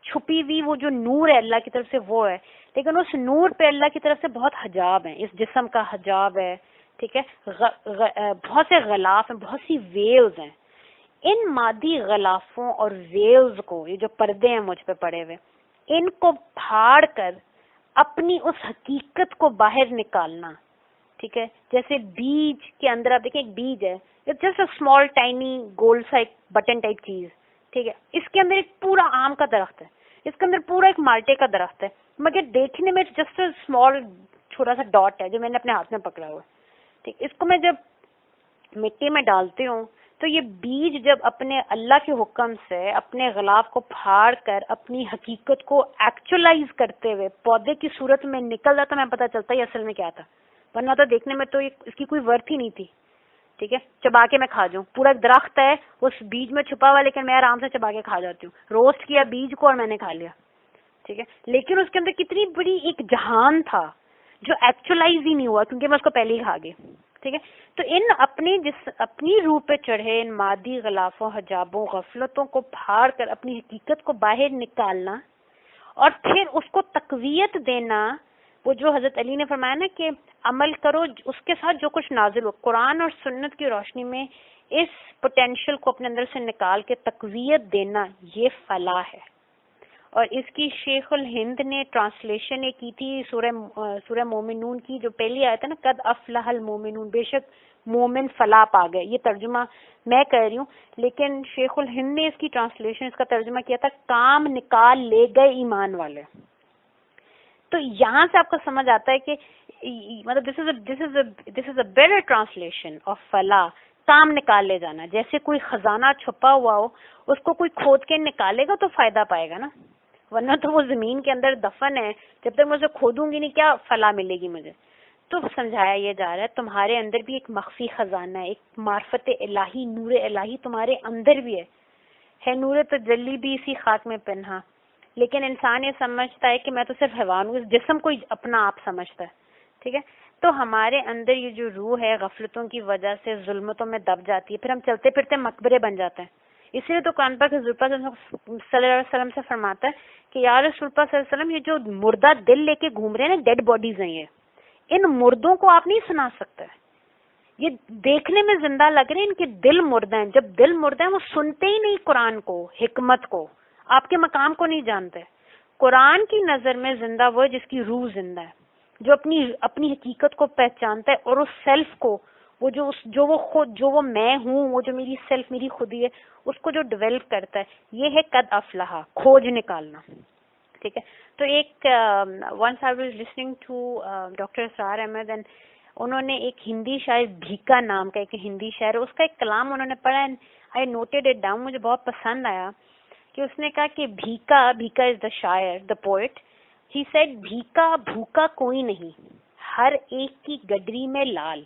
چھپی ہوئی وہ جو نور ہے اللہ کی طرف سے وہ ہے. لیکن اس نور پہ اللہ کی طرف سے بہت حجاب ہیں، اس جسم کا حجاب ہے. ٹھیک ہے، بہت سے غلاف ہیں، بہت سی ویلز ہیں. ان مادی غلافوں اور ویلز کو، یہ جو پردے ہیں مجھ پہ پڑے ہوئے، ان کو پھاڑ کر اپنی اس حقیقت کو باہر نکالنا. ٹھیک ہے، جیسے بیج کے اندر آپ دیکھیں ایک بیج ہے، just a small tiny gold سا ایک بٹن ٹائپ چیز. ٹھیک ہے، اس کے اندر ایک پورا آم کا درخت ہے، اس کے اندر پورا ایک مالٹے کا درخت ہے، مگر دیکھنے میں جسٹ اے اسمال چھوٹا سا ڈاٹ ہے جو میں نے اپنے ہاتھ میں پکڑا ہوا ہے. ٹھیک، اس کو میں جب مٹی میں ڈالتی ہوں تو یہ بیج جب اپنے اللہ کے حکم سے اپنے غلاف کو پھاڑ کر اپنی حقیقت کو ایکچولائز کرتے ہوئے پودے کی صورت میں نکل جاتا، میں پتہ چلتا ہے یہ اصل میں کیا تھا. ورنہ تو دیکھنے میں تو اس کی کوئی ورتھ ہی نہیں تھی. ٹھیک ہے، چبا کے میں کھا جاؤں، پورا درخت ہے اس بیج میں چھپا ہوا، لیکن میں آرام سے چبا کے کھا جاتی ہوں. روسٹ کیا بیج کو اور میں نے کھا لیا. ٹھیک ہے، لیکن اس کے اندر کتنی بڑی ایک جہان تھا جو ایکچولائز ہی نہیں ہوا کیونکہ میں اس کو پہلے ہی کھا گئی. ٹھیک ہے، تو ان اپنی روح پہ چڑھے ان مادی غلافوں، حجابوں، غفلتوں کو پھاڑ کر اپنی حقیقت کو باہر نکالنا اور پھر اس کو تقویت دینا. وہ جو حضرت علی نے فرمایا نا کہ عمل کرو اس کے ساتھ جو کچھ نازل ہو، قرآن اور سنت کی روشنی میں اس پوٹینشیل کو اپنے اندر سے نکال کے تقویت دینا، یہ فلاح ہے. اور اس کی شیخ الہند نے ٹرانسلیشن کی تھی سورہ مومنون کی، جو پہلی آیت ہے نا، قد افلح المومنون، بے شک مومن فلاح پا گئے. یہ ترجمہ میں کہہ رہی ہوں، لیکن شیخ الہند نے اس کی ٹرانسلیشن، اس کا ترجمہ کیا تھا کام نکال لے گئے ایمان والے. تو یہاں سے آپ کو سمجھ آتا ہے کہ مطلب دس is a better translation of فلاح، کام نکال لے جانا. جیسے کوئی خزانہ چھپا ہوا ہو، اس کو کوئی کھود کے نکالے گا تو فائدہ پائے گا نا، ورنہ تو وہ زمین کے اندر دفن ہے، جب تک میں اسے کھودوں گی نہیں کیا فلاح ملے گی مجھے. تو سمجھایا یہ جا رہا ہے تمہارے اندر بھی ایک مخفی خزانہ ہے، ایک معرفت الہی، نور الہی تمہارے اندر بھی ہے نور تجلی بھی اسی خاک میں پنہا. لیکن انسان یہ سمجھتا ہے کہ میں تو صرف حیوان ہوں، اس جسم کو اپنا آپ سمجھتا ہے. ٹھیک ہے، تو ہمارے اندر یہ جو روح ہے غفلتوں کی وجہ سے ظلمتوں میں دب جاتی ہے، پھر ہم چلتے پھرتے مقبرے بن جاتے ہیں. اس لیے تو قرآن پاک حضور پاک صلی اللہ علیہ وسلم سے فرماتا ہے کہ یا رسول اللہ صلی اللہ علیہ وسلم، یہ جو مردہ دل لے کے گھوم رہے ہیں نا، ڈیڈ باڈیز ہیں، یہ ان مردوں کو آپ نہیں سنا سکتے. یہ دیکھنے میں زندہ لگ رہے ہیں، ان کے دل مردہ ہیں. جب دل مردہ ہیں وہ سنتے ہی نہیں قرآن کو، حکمت کو، آپ کے مقام کو نہیں جانتے. قرآن کی نظر میں زندہ وہ ہے جس کی روح زندہ ہے، جو اپنی حقیقت کو پہچانتا ہے اور اس سیلف کو، وہ جو وہ میں ہوں، وہ جو میری سیلف، میری خودی ہے، اس کو جو ڈیولپ کرتا ہے. یہ ہے قد افلح، کھوج نکالنا. ٹھیک ہے. تو ایک once I was listening to doctor Israr Ahmed and انہوں نے ایک ہندی شاعر بھیکا نام کا ایک ہندی شاعر اس کا ایک کلام انہوں نے پڑھا and I noted it down, مجھے بہت پسند آیا کہ اس نے کہا کہ بھیکا از دا شاعر, دا پوئٹ, ہی سیڈ بھیکا بھوکا کوئی نہیں, ہر ایک کی گڈری میں لال.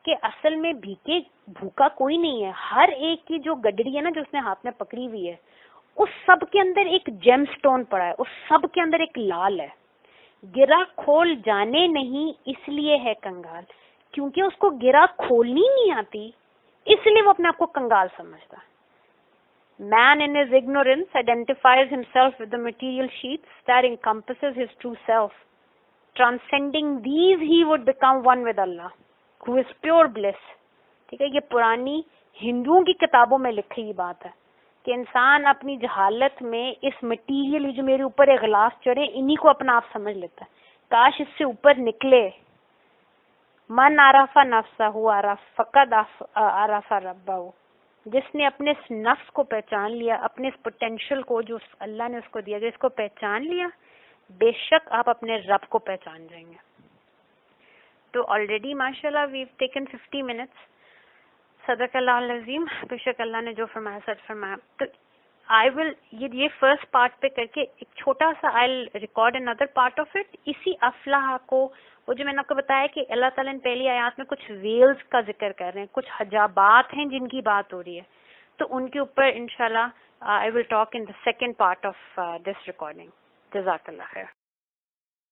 کہ اصل میں بھیکے بھوکا کوئی نہیں ہے, ہر ایک کی جو گڈری ہے نا جو اس نے ہاتھ میں پکڑی ہوئی ہے اس سب کے اندر ایک جیم سٹون پڑا ہے, اس سب کے اندر ایک لال ہے. گرا کھول جانے نہیں اس لیے ہے کنگال, کیونکہ اس کو گرا کھولنی نہیں آتی اس لیے وہ اپنے آپ کو کنگال سمجھتا. Man in his ignorance identifies himself with the material sheets that encompasses his true self. Transcending these he would become one with Allah, who is pure bliss. ٹھیک ہے, یہ پرانی ہندوؤں کی کتابوں میں لکھی یہ بات ہے کہ انسان اپنی جہالت میں اس مٹیریل جو میرے اوپر ایک غلاف چڑھے انہی کو اپنا آپ سمجھ لیتا ہے, کاش اس سے اوپر نکلے. من عرف نفسہ عرف فقد عرف ربہ, جس نے اپنے اس نفس کو پہچان لیا, اپنے اس پوٹینشیل کو جو اللہ نے اس کو دیا, جو اس کو پہچان لیا, بے شک آپ اپنے رب کو پہچان جائیں گے. تو آلریڈی ماشاء اللہ ویو ٹیکن 50 منٹس. صدق اللہ العظیم, بے شک اللہ نے جو فرمایا سچ فرمایا. تو آئی ول یہ فرسٹ پارٹ پہ کر کے ایک چھوٹا سا آئی ریکارڈ اندر پارٹ آف اٹ. اسی افلاح کو, وہ جو میں نے آپ کو بتایا کہ اللہ تعالیٰ نے پہلی آیات میں کچھ ویلز کا ذکر کر رہے ہیں, کچھ حجابات ہیں جن کی بات ہو رہی ہے, تو ان کے اوپر انشاءاللہ I will talk in the second part of this recording. جزاک اللہ خیر.